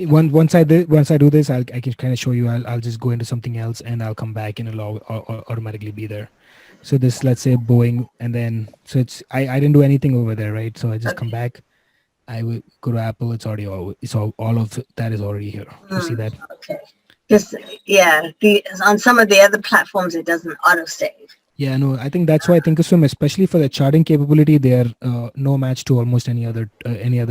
Once I do this, I can kind of show you. I'll just go into something else and I'll come back and it'll automatically be there. So this, let's say Boeing, and then so it's I didn't do anything over there, right? So I just come back. I will go to Apple. It's already all of that is already here. You see that? Okay. Just on some of the other platforms, it doesn't auto save. Yeah, no, I think that's why ThinkorSwim, especially for the charting capability, they're no match to almost any other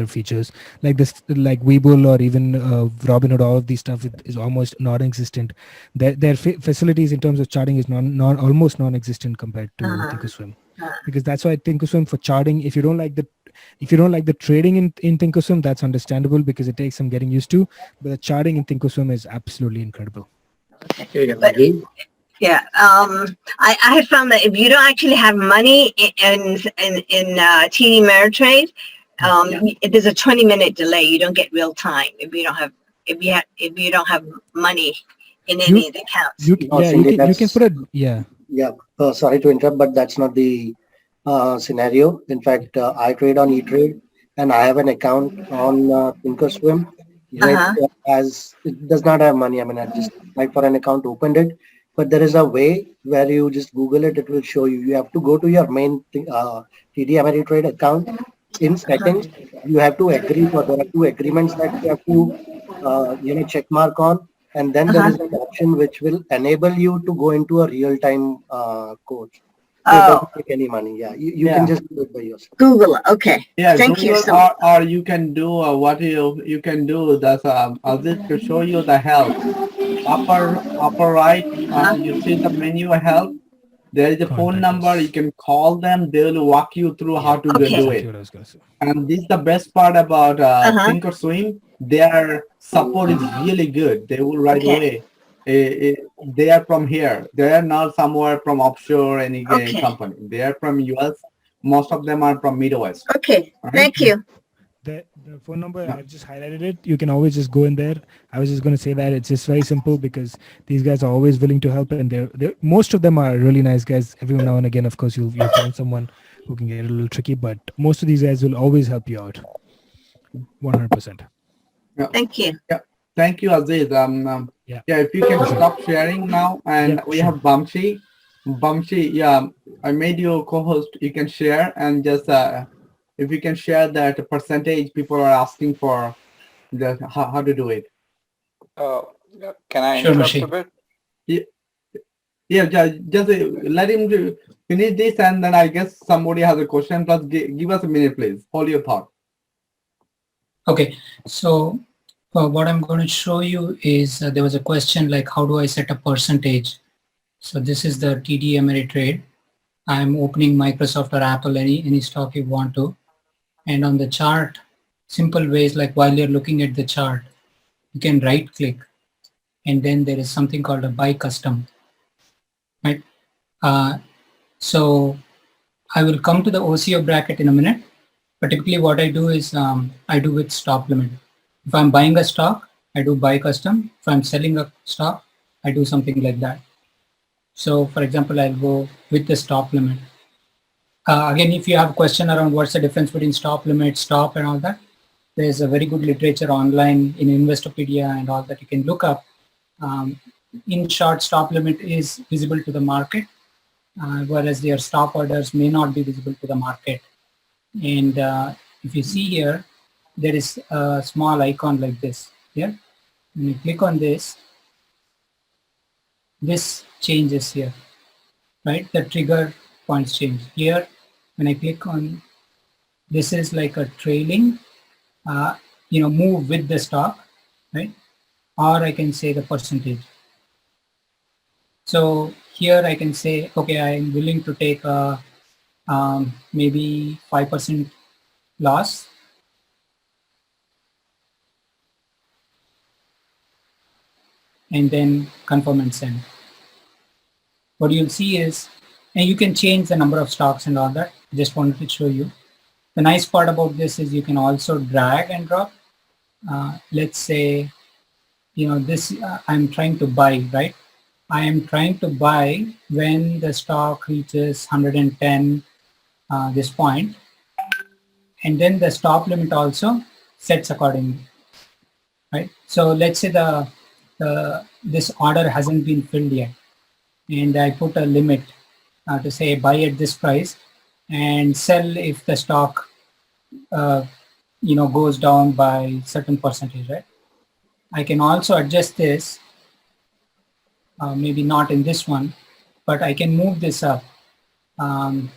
features like this, like Webull or even Robinhood. All of these stuff is almost non-existent. Their facilities in terms of charting is almost non-existent compared to ThinkorSwim. Because that's why ThinkorSwim for charting, if you don't like the trading in ThinkorSwim, that's understandable because it takes some getting used to. But the charting in ThinkorSwim is absolutely incredible. Okay. Yeah, I have found that if you don't actually have money in TD Ameritrade, there's a 20-minute delay. You don't get real time if you don't have money in any of the accounts. You can put it. Yeah. Yeah. Sorry to interrupt, but that's not the scenario. In fact, I trade on eTrade, and I have an account on ThinkorSwim. As it does not have money. I mean, I just applied for an account, opened it. But there is a way where you just Google it, it will show you. You have to go to your main TD Ameritrade account. In settings, you have to agree, or there are 2 agreements that you have to check mark on. And then there is an option which will enable you to go into a real-time code. So it doesn't take any money. Yeah, you can just do it by yourself. Google it. Okay. Yeah, Thank Google you. So or you can do what you can do. That's I'll just to show you the help. Upper right, you see the menu help. There is a phone number. You can call them. They will walk you through how to do it. And this is the best part about ThinkorSwim. Their support is really good. They will right away. They are from here. They are not somewhere from offshore any company. They are from US. Most of them are from Midwest. Okay, thank you. The phone number, I've just highlighted it. You can always just go in there. I was just going to say that it's just very simple because these guys are always willing to help, and they're most of them are really nice guys. Every now and again, of course, you'll find someone who can get a little tricky, but most of these guys will always help you out. 100%. Yeah. Thank you. Yeah. Thank you, Aziz. Yeah. Yeah, if you can stop sharing now, and Yeah, we sure. have Bamshi. Bamshi, yeah, I made you co-host. You can share and just if you can share that percentage people are asking for, the how to do it. Can I Sure, interrupt a Mashi. bit? Yeah, just let him finish this, and then I guess somebody has a question. Plus, give us a minute, please. Hold your thought. Okay, so what I'm going to show you is there was a question like, how do I set a percentage? So this is the TD Ameritrade. I'm opening Microsoft or Apple, any stock you want to. And on the chart, simple ways like while you're looking at the chart, you can right click and then there is something called a buy custom, right? So I will come to the OCO bracket in a minute, but typically what I do is I do with stop limit. If I'm buying a stock, I do buy custom. If I'm selling a stock, I do something like that. So for example, I'll go with the stop limit. Again, if you have a question around what's the difference between stop limit, stop and all that, there's a very good literature online in Investopedia and all that you can look up. In short, stop limit is visible to the market, whereas their stop orders may not be visible to the market. And if you see here, there is a small icon like this here. When you click on this changes here, right? The trigger points change. Here, when I click on, this is like a trailing, move with the stock, right? Or I can say the percentage. So here I can say, okay, I'm willing to take a maybe 5% loss. And then confirm and send. What you'll see is, and you can change the number of stocks and all that. Just wanted to show you. The nice part about this is you can also drag and drop. Let's say, this I'm trying to buy, right? I am trying to buy when the stock reaches 110, this point. And then the stop limit also sets accordingly, right? So let's say this order hasn't been filled yet. And I put a limit to say buy at this price and sell if the stock goes down by certain percentage, right? I can also adjust this, maybe not in this one, but I can move this up, and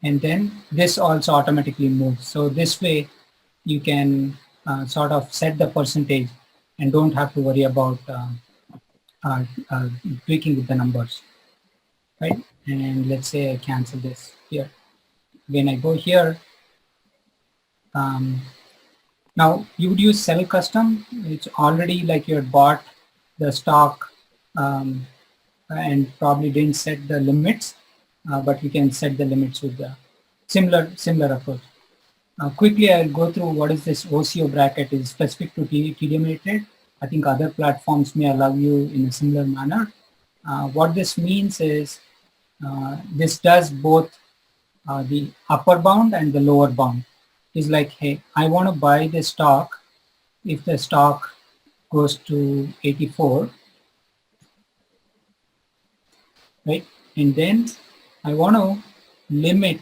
then this also automatically moves. So this way you can sort of set the percentage and don't have to worry about tweaking with the numbers, right? And let's say I cancel this here. When I go here, now you would use sell custom. It's already like you had bought the stock and probably didn't set the limits, but you can set the limits with the similar approach. Quickly, I'll go through what is this OCO bracket. Is specific to TD Ameritrade. I think other platforms may allow you in a similar manner. What this means is this does both the upper bound and the lower bound. Is like, hey, I want to buy this stock if the stock goes to 84, right? And then I want to limit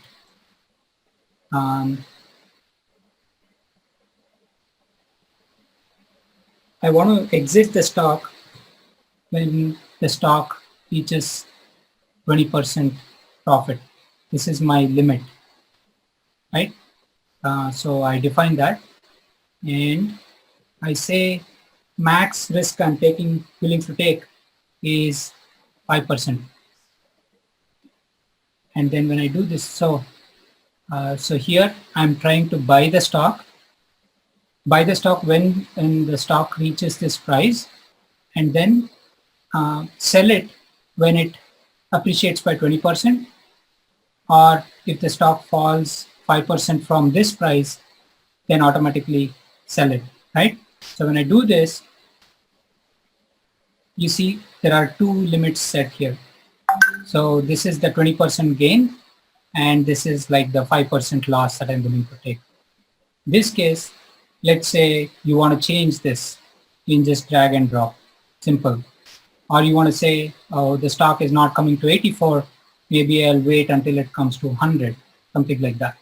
I want to exit the stock when the stock reaches 20% profit. This is my limit, right? So I define that and I say max risk I'm willing to take is 5%. And then when I do this, so here I'm trying to buy the stock when the stock reaches this price, and then sell it when it appreciates by 20%, or if the stock falls 5% from this price, then automatically sell it, right? So when I do this, you see there are two limits set here. So this is the 20% gain, and this is like the 5% loss that I'm willing to take. In this case, let's say you want to change this you can just drag and drop. Simple. Or you want to say, oh, the stock is not coming to 84, maybe I'll wait until it comes to 100, something like that,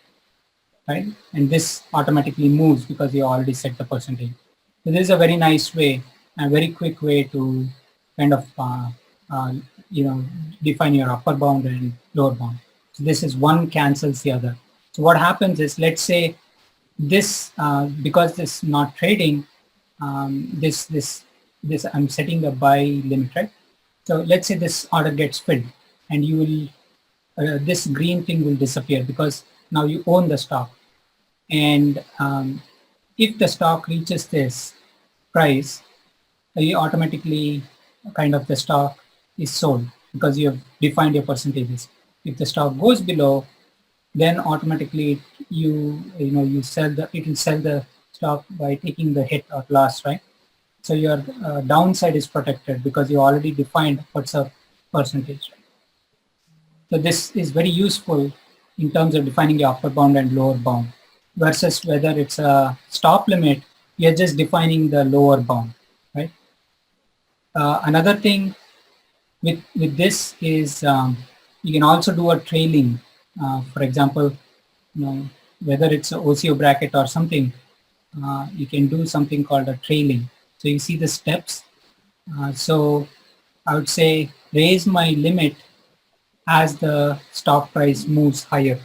right? And this automatically moves because you already set the percentage. So this is a very nice way, a very quick way to kind of, define your upper bound and lower bound. So this is one cancels the other. So what happens is, let's say this, because this not trading, this I'm setting a buy limit, right? So let's say this order gets filled, and you will, this green thing will disappear because now you own the stock. And if the stock reaches this price, you automatically kind of the stock is sold because you have defined your percentages. If the stock goes below, then automatically you sell it will sell the stock by taking the hit or loss, right? So your downside is protected because you already defined what's a percentage. So this is very useful in terms of defining your upper bound and lower bound, versus whether it's a stop limit, you're just defining the lower bound, right? Another thing with this is you can also do a trailing. For example, whether it's an Oco bracket or something, you can do something called a trailing. So you see the steps. So I would say raise my limit as the stock price moves higher.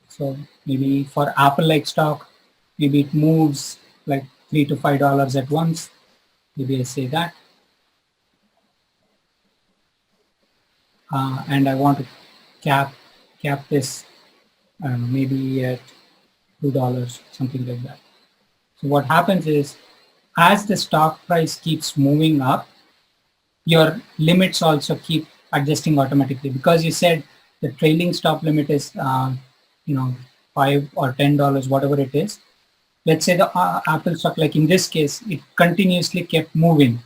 So maybe for Apple-like stock, maybe it moves like $3 to $5 at once. Maybe I say that. And I want to cap this maybe at $2, something like that. So what happens is, as the stock price keeps moving up, your limits also keep adjusting automatically, because you said the trailing stop limit is $5 or $10, whatever it is. Let's say the Apple stock, like in this case, it continuously kept moving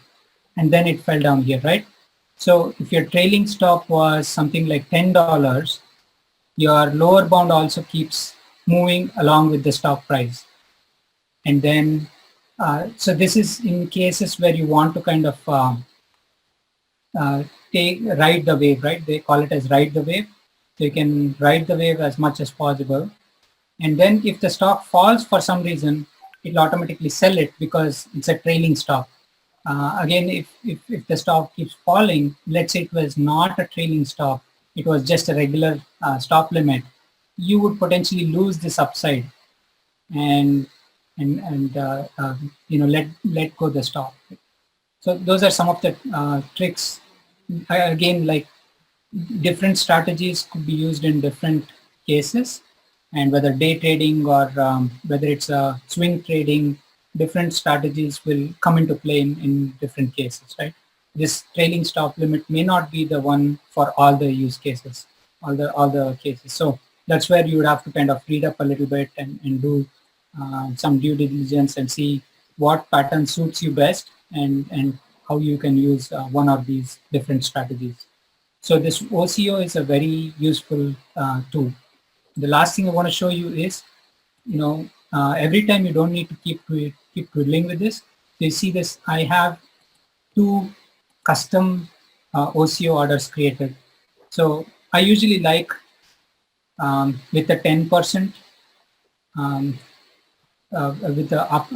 and then it fell down here, right? So if your trailing stop was something like $10, your lower bound also keeps moving along with the stock price. And then, so this is in cases where you want to kind of ride the wave, right? They call it as ride the wave. So you can ride the wave as much as possible. And then if the stock falls for some reason, it'll automatically sell it because it's a trailing stop. Again, if the stock keeps falling, let's say it was not a trailing stop, it was just a regular stop limit, you would potentially lose this upside and let go the stop. So those are some of the tricks. Again, like different strategies could be used in different cases, and whether day trading or whether it's swing trading, different strategies will come into play in different cases, right? This trailing stop limit may not be the one for all the use cases, all the cases. So that's where you would have to kind of read up a little bit and do some due diligence and see what pattern suits you best and how you can use one of these different strategies. So this OCO is a very useful tool. The last thing I want to show you is, every time you don't need to keep twiddling with this. So you see this, I have 2 custom OCO orders created. So I usually like with the 10%, with the up,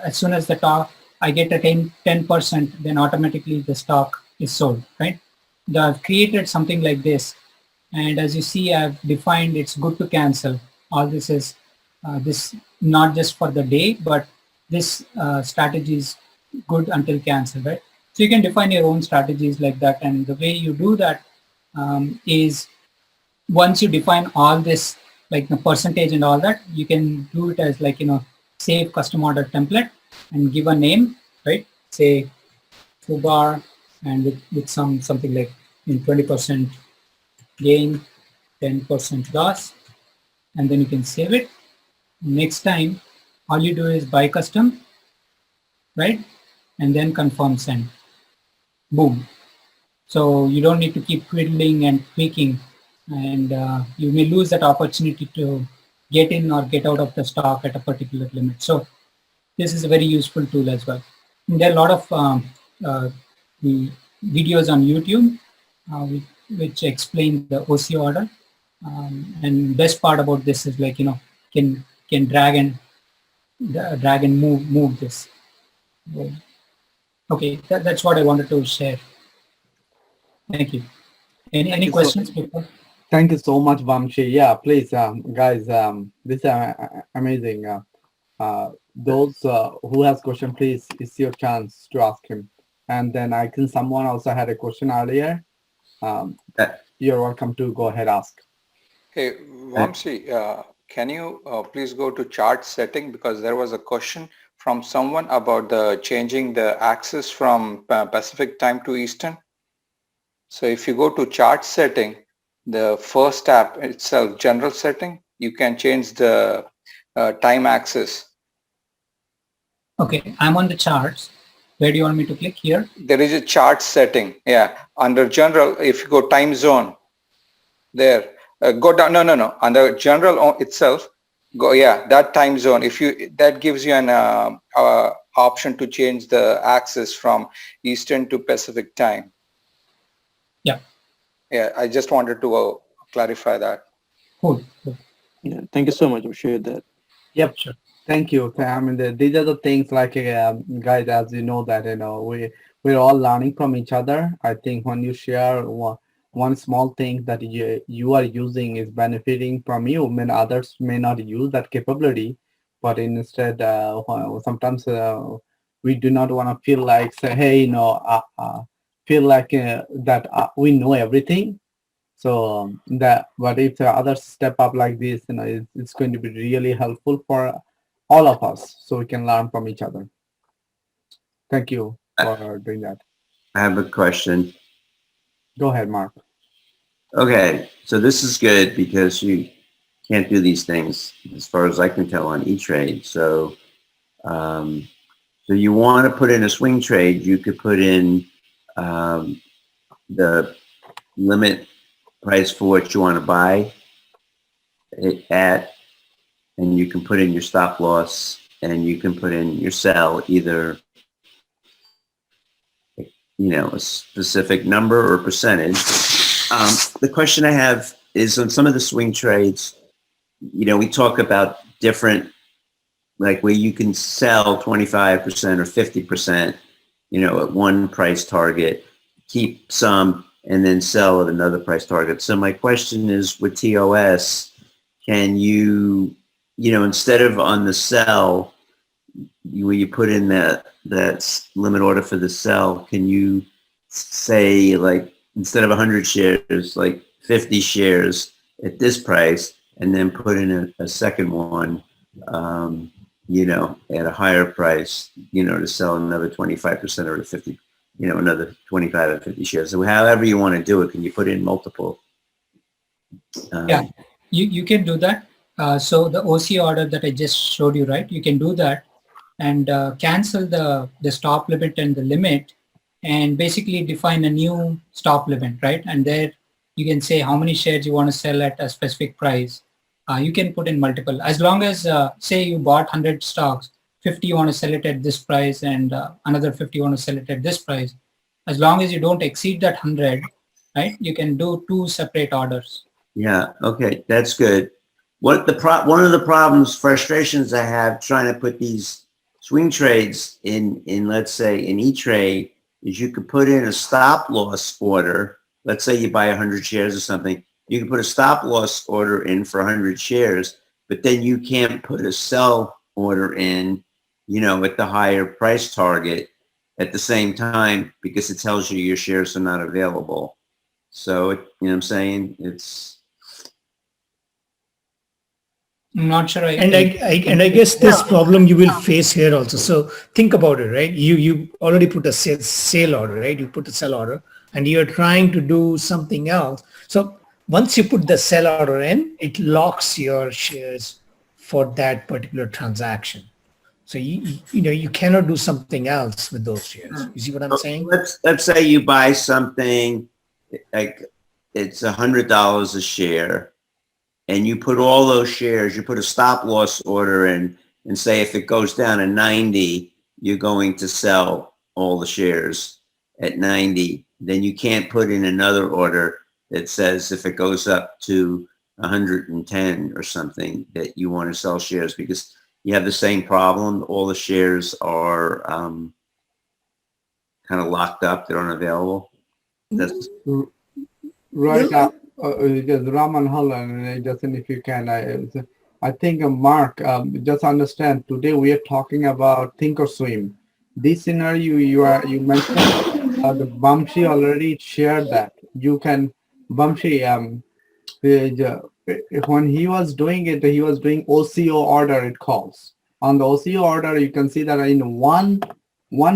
as soon as the top, I get a 10%, then automatically the stock is sold, right? I've created something like this. And as you see, I've defined it's good to cancel. All this is this not just for the day, but this strategy is good until cancel, right? So you can define your own strategies like that. And the way you do that is once you define all this, like the percentage and all that, you can do it as like, save custom order template and give a name, right? Say foobar and with something like 20% gain, 10% loss, and then you can save it. Next time, all you do is buy custom, right? And then confirm send. Boom. So you don't need to keep twiddling and tweaking, and you may lose that opportunity to get in or get out of the stock at a particular limit. So this is a very useful tool as well. There are a lot of videos on YouTube which explain the OC order. And best part about this is like, can drag and move this. Okay, that's what I wanted to share. Thank you. Any questions? Thank you so much, Vamshi. Yeah, please, guys, this is amazing. Those who has question, please, it's your chance to ask him. And then I think someone also had a question earlier. You're welcome to go ahead, ask. Hey, Vamsi, can you please go to chart setting, because there was a question from someone about the changing the axis from Pacific time to Eastern. So if you go to chart setting, the first tab itself, general setting, you can change the time axis. Okay, I'm on the charts. Where do you want me to click here? There is a chart setting. Yeah, under general, if you go time zone, there, go down. No. Under general itself, go. Yeah, that time zone. If you, that gives you an option to change the axis from Eastern to Pacific time. Yeah. Yeah, I just wanted to clarify that. Cool. Yeah, thank you so much for sharing that. Yep, sure. Thank you. I mean, these are the things like, guys, as you know that, we're all learning from each other. I think when you share one small thing that you are using is benefiting from you, I mean, others may not use that capability, but instead, sometimes we do not want to feel like, say, hey, feel like that we know everything. So but if the others step up like this, it's going to be really helpful for all of us, so we can learn from each other. Thank you for doing that. I have a question. Go ahead, Mark. Okay, so this is good because you can't do these things, as far as I can tell, on E-Trade. So, so you want to put in a swing trade, you could put in the limit price for what you want to buy it at, and you can put in your stop loss, and you can put in your sell, either a specific number or percentage. The question I have is, on some of the swing trades, we talk about different, like where you can sell 25% or 50%, at one price target, keep some, and then sell at another price target. So my question is, with TOS, can you, instead of on the sell, where you put in that limit order for the sell, can you say, like, instead of 100 shares, like 50 shares at this price, and then put in a second one, at a higher price, to sell another 25% or 50, another 25 or 50 shares. So however you want to do it, can you put in multiple? Yeah, you can do that. So the OC order that I just showed you, right? You can do that and cancel the stop limit and the limit, and basically define a new stop limit, right? And there you can say how many shares you want to sell at a specific price. You can put in multiple, as long as say you bought 100 stocks, 50 you want to sell it at this price, and another 50 you want to sell it at this price. As long as you don't exceed that 100, right? You can do two separate orders. Yeah. Okay, that's good. One of the problems, frustrations I have trying to put these swing trades in let's say in E-Trade, is you could put in a stop loss order. Let's say you buy 100 shares or something. You can put a stop loss order in for 100 shares, but then you can't put a sell order in, at the higher price target at the same time, because it tells you your shares are not available. So, you know what I'm saying? I'm not sure. I guess this problem you will face here also. So think about it, right? You already put a sale order, right? You put a sell order, and you're trying to do something else. So once you put the sell order in, it locks your shares for that particular transaction. So you cannot do something else with those shares. You see what I'm saying? Let's say you buy something like it's $100 a share, and you put all those shares, you put a stop loss order in, and say if it goes down to 90, you're going to sell all the shares at 90, then you can't put in another order that says if it goes up to 110 or something that you want to sell shares, because you have the same problem. All the shares are kind of locked up. They're unavailable. That's right. Just Raman Holland, Justin, if you can, I think Mark, just understand. Today we are talking about ThinkOrSwim. This scenario you mentioned, the Bamshi already shared that. You can Bamshi when he was doing it, he was doing OCO order. It calls on the OCO order. You can see that in one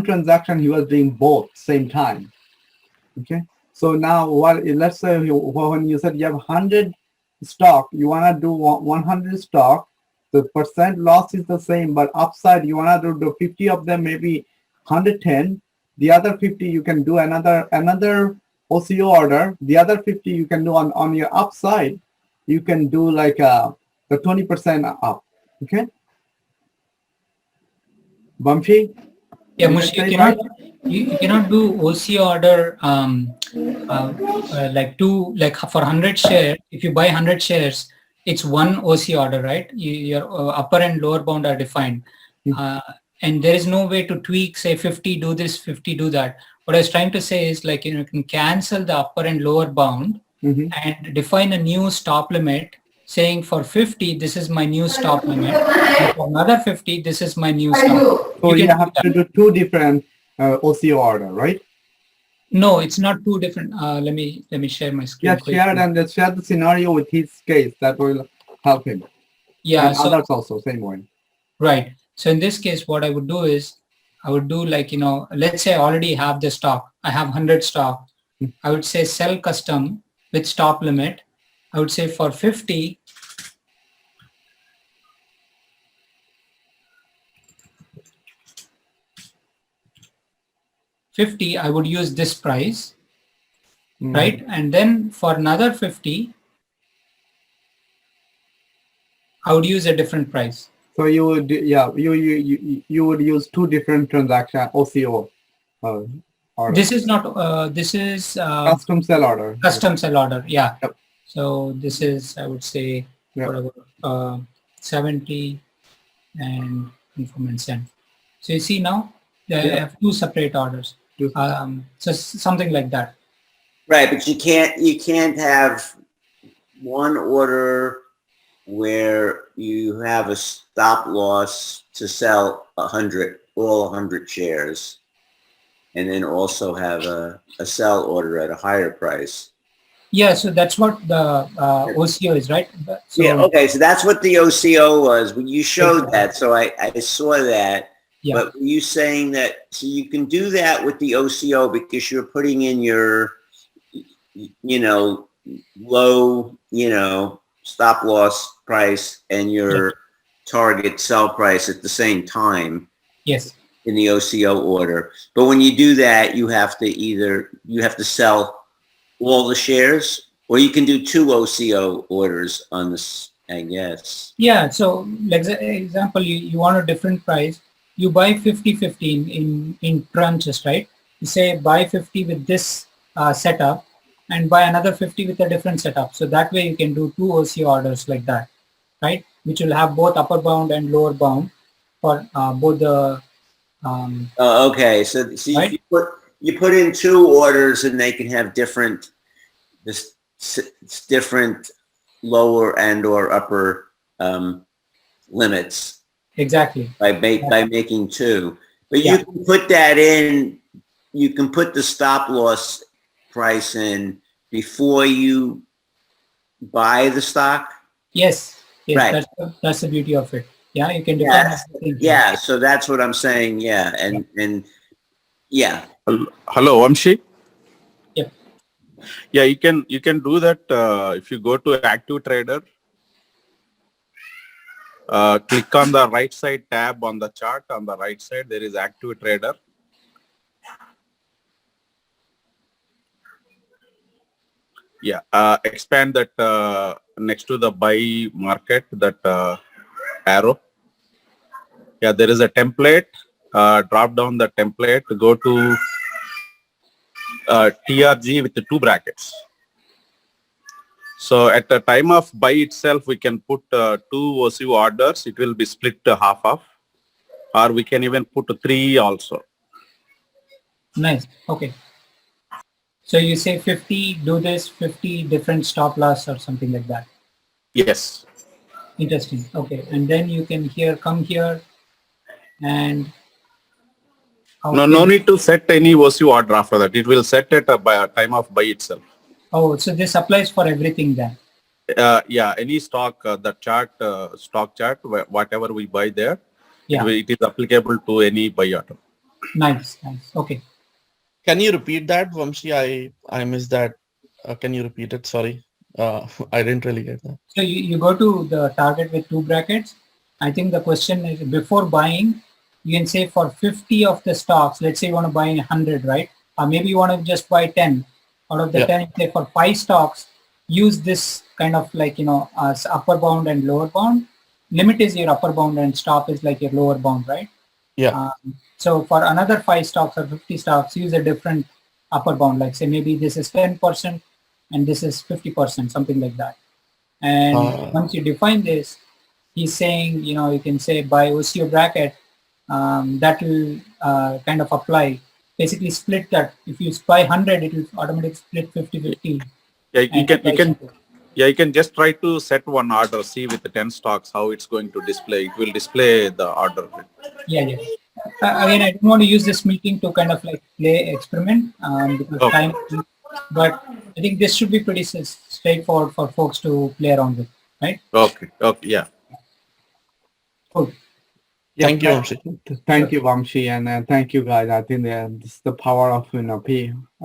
transaction he was doing both same time. Okay. So now, let's say when you said you have 100 stock, you want to do 100 stock, the percent loss is the same, but upside you want to do 50 of them, maybe 110. The other 50 you can do another OCO order. The other 50 you can do on your upside. You can do like the 20% up. Okay. Bamshi? Yeah, Mushi, you cannot do OC order like for 100 shares. If you buy 100 shares, it's one OC order, right? Your upper and lower bound are defined. And there is no way to tweak, say 50 do this, 50 do that. What I was trying to say is like, you can cancel the upper and lower bound and define a new stop limit saying for 50, this is my new stop limit. And for another 50, this is my new stop. So you have to do two different OCO order, right? No, it's not two different. Let me share my screen. Yeah, share the scenario with his case. That will help him. Yeah, and so, others also same way. Right. So in this case, what I would do is I would do like, let's say I already have the stock. I have 100 stock. I would say sell custom with stop limit. I would say for 50, I would use this price, right? And then for another 50, I would use a different price. So you would, you would use two different transaction OCO. Order. This is not. This is custom sell order. Custom sell order. Yeah. Yep. So this is, I would say, whatever, 70 and confirm and send. So you see now they have two separate orders. So something like that. Right, but you can't have one order where you have a stop loss to sell all 100 shares, and then also have a sell order at a higher price. Yeah, so that's what the OCO is, right? So, yeah, okay, so that's what the OCO was. When you showed that, so I saw that. Yeah. But were you saying that, so you can do that with the OCO because you're putting in your, low, stop loss price and your target sell price at the same time. Yes. In the OCO order. But when you do that, you have to sell all the shares, or you can do two OCO orders on this, I guess. Yeah, so like example, you want a different price. You buy 50-50 in tranches, right? You say buy 50 with this setup and buy another 50 with a different setup. So that way you can do two OCO orders like that, right? Which will have both upper bound and lower bound for both the okay, so right? you put in two orders and they can have different lower and or upper limits. Exactly. By making two, but you can put that in. You can put the stop loss price in before you buy the stock. Yes. Right. That's the beauty of it. Yeah, you can define. Yeah. So that's what I'm saying. Yeah, and yeah. Hello, Vamshi. Yep. Yeah, you can do that if you go to Active Trader. Click on the right side tab on the chart. On the right side, there is Active Trader. Yeah, expand that next to the buy market, that arrow. Yeah, there is a template. drop down the template, go to TRG with the 2 brackets. So at the time of buy itself, we can put 2 OCU orders. It will be split to half, or we can even put 3 also. Nice. Okay. So you say 50, do this, 50 different stop loss or something like that. Yes. Interesting. Okay. And then you can come here and No need to set any OCU order after that. It will set at a time of buy itself. Oh, so this applies for everything then? Yeah, any stock, the chart, stock chart, whatever we buy there, Yeah. it is applicable to any buy order. Nice. Okay. Can you repeat that, Vamshi? I missed that. Can you repeat it? Sorry. I didn't really get that. So you go to the target with 2 brackets. I think the question is, before buying, you can say for 50 of the stocks, let's say you want to buy 100, right? Or maybe you want to just buy 10. Out of the 10, say for 5 stocks, use this kind of like, as upper bound and lower bound. Limit is your upper bound and stop is like your lower bound, right? Yeah. So for another 5 stocks or 50 stocks, use a different upper bound. Like say maybe this is 10% and this is 50%, something like that. And once you define this, he's saying, you can say by OCO bracket, that will kind of apply. Basically split that. If you buy 100, it will automatically split 50-50. Yeah, you can just try to set one order, see with the 10 stocks how it's going to display. It will display the order. Yeah. Again, I don't want to use this meeting to kind of like play experiment because time. But I think this should be pretty straightforward for folks to play around with, right? Okay, yeah. Cool. Yeah, thank you, Vamshi. Thank you, Vamshi, and thank you, guys. I think this is the power of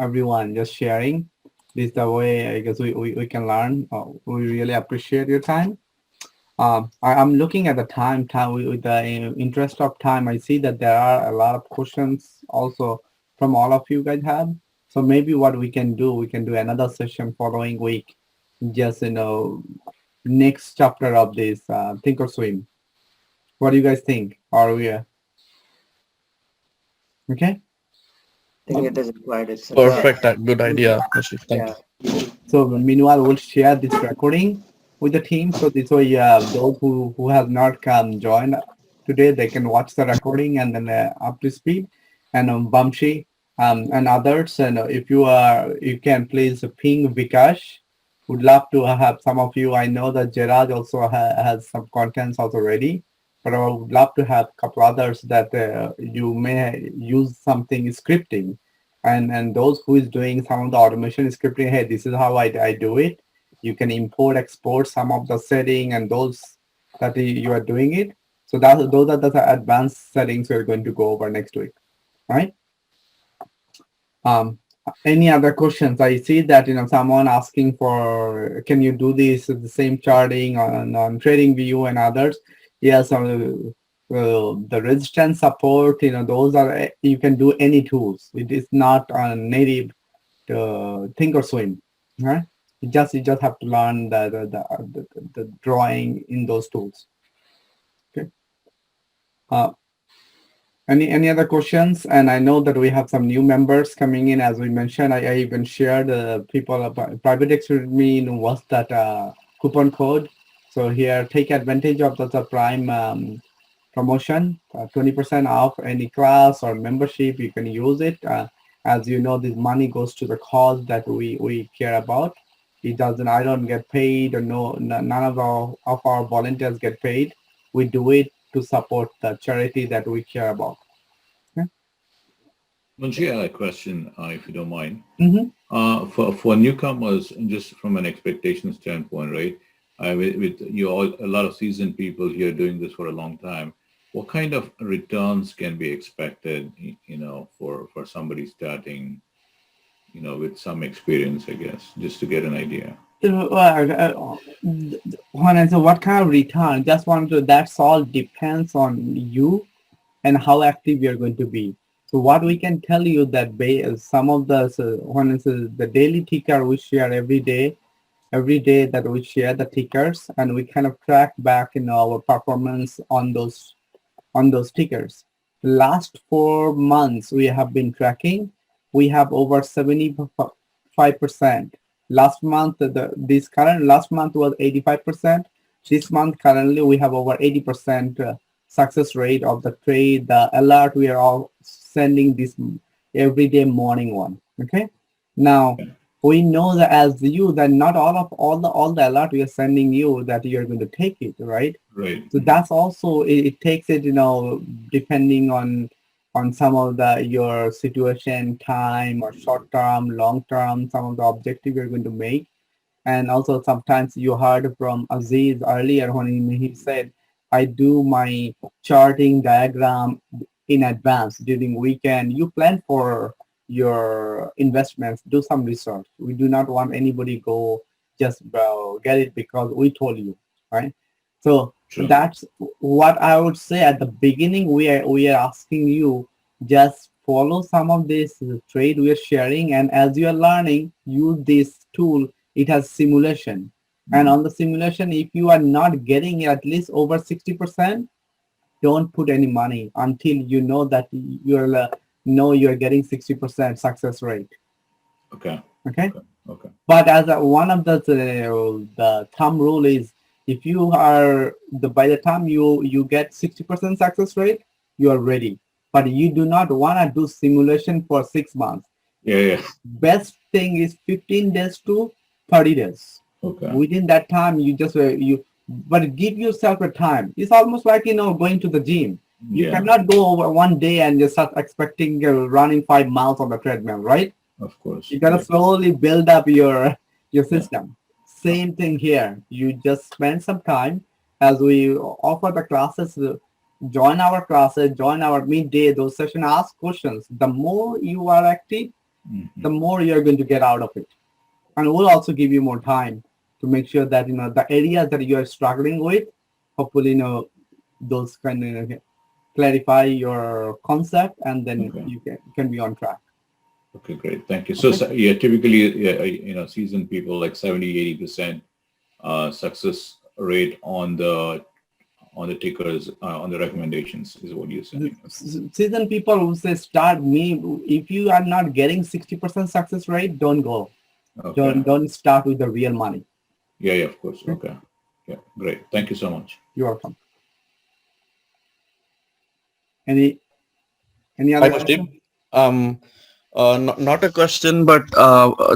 everyone just sharing. This is the way I guess we can learn. We really appreciate your time. I'm looking at the time with the interest of time. I see that there are a lot of questions also from all of you guys have. So maybe what we can do another session following week, just next chapter of this ThinkorSwim. What do you guys think? Are we okay? I think it is required. It's Perfect. Good idea. Thank you. So meanwhile, we'll share this recording with the team. So this way, those who have not joined today, they can watch the recording and then up to speed. And Vamshi and others, and if you can please ping Vikash. Would love to have some of you. I know that Gerard also has some contents also ready, but I would love to have a couple others that you may use something scripting. And those who is doing some of the automation scripting, hey, this is how I do it. You can import, export some of the setting and those that you are doing it. So those are the advanced settings we're going to go over next week, right? Any other questions? I see that someone asking for, can you do this the same charting on trading view and others? Yes, the resistance support, those are, you can do any tools. It is not a native ThinkorSwim, right? You just have to learn the drawing in those tools. Okay. Any other questions? And I know that we have some new members coming in. As we mentioned, I even shared people private experience with me what's that coupon code. So here, take advantage of the Prime promotion, 20% off any class or membership. You can use it. As you know, this money goes to the cause that we care about. It doesn't. I don't get paid, or none of our volunteers get paid. We do it to support the charity that we care about. Munshi, I had a question, if you don't mind. Mm-hmm. For newcomers, just from an expectation standpoint, right? With you all, a lot of seasoned people here doing this for a long time. What kind of returns can be expected, for somebody starting, with some experience, I guess, just to get an idea? When I say what kind of return, just want to, that's all depends on you and how active you're going to be. So what we can tell you that some of the daily ticker we share every day that we share the tickers, and we kind of track back our performance on those tickers. last 4 months we have been tracking, we have over 75%. Last month, last month was 85%. This month currently we have over 80% success rate of the trade. The alert we are all sending this everyday morning one. Okay. Now we know that as you that not all the alert we are sending you that you're going to take it, right? Right. So that's also it takes it, depending on some of your situation, time, or short term, long term, some of the objective you're going to make. And also sometimes you heard from Aziz earlier when he said, I do my charting diagram in advance during weekend. You plan for your investments, do some research. We do not want anybody go just get it because we told you, right? So that's what I would say at the beginning. We are asking you just follow some of this trade we are sharing, and as you are learning, use this tool. It has simulation, and on the simulation, if you are not getting at least over 60%, don't put any money until you know that you're getting 60% success rate. Okay. Okay. Okay. But as one of the thumb rule is, if you are by the time you get 60% success rate, you are ready. But you do not want to do simulation for 6 months. Yeah. Best thing is 15 days to 30 days. Okay. Within that time, but give yourself a time. It's almost like going to the gym. You cannot go over one day and just start expecting running 5 miles on the treadmill, right? Of course. You gotta slowly build up your system. Same thing here. You just spend some time as we offer the classes. Join our classes, join our midday, those sessions, ask questions. The more you are active, the more you're going to get out of it. And we'll also give you more time to make sure that the areas that you are struggling with, hopefully those can clarify your concept, and then you can be on track. Okay, great. Thank you. So yeah, typically, seasoned people like 70-80% success rate on the tickers, on the recommendations is what you're saying. Seasoned people who say start me, if you are not getting 60% success rate, don't go. Okay. Don't start with the real money. Yeah, of course. Okay. Yeah, great. Thank you so much. You're welcome. Any other question? Not a question, but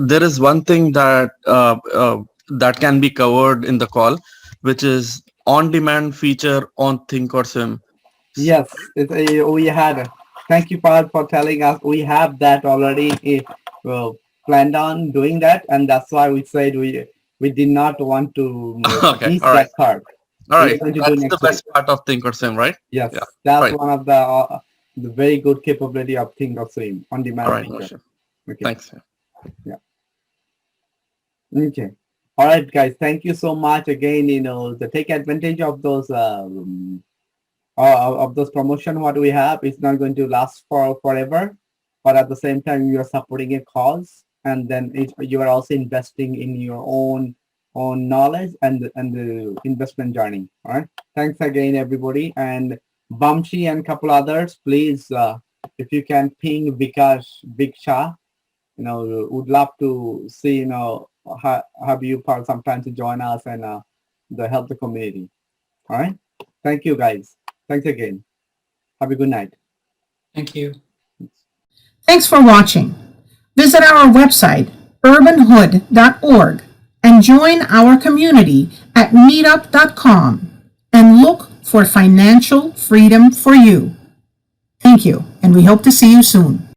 there is one thing that that can be covered in the call, which is on-demand feature on ThinkOrSwim. Yes, we had. Thank you, Parth, for telling us. We have that already. Planned on doing that, and that's why we said we did not want to miss that part. All right, that's the best part of ThinkOrSwim, right? Yes, that's one of the very good capability of ThinkOrSwim on demand. All right, feature. Okay. Thanks. Yeah. Okay. All right, guys. Thank you so much again. To take advantage of those promotion what we have. It's not going to last forever, but at the same time you are supporting a cause, and then you are also investing in your own knowledge and the investment journey. All right. Thanks again, everybody. And Bamshi and couple others, please, if you can ping Big Shah, would love to see, have you part sometime to join us and help the community. All right. Thank you, guys. Thanks again. Have a good night. Thank you. Thanks for watching. Visit our website, UrbanHood.org, and join our community at meetup.com and look for financial freedom for you. Thank you, and we hope to see you soon.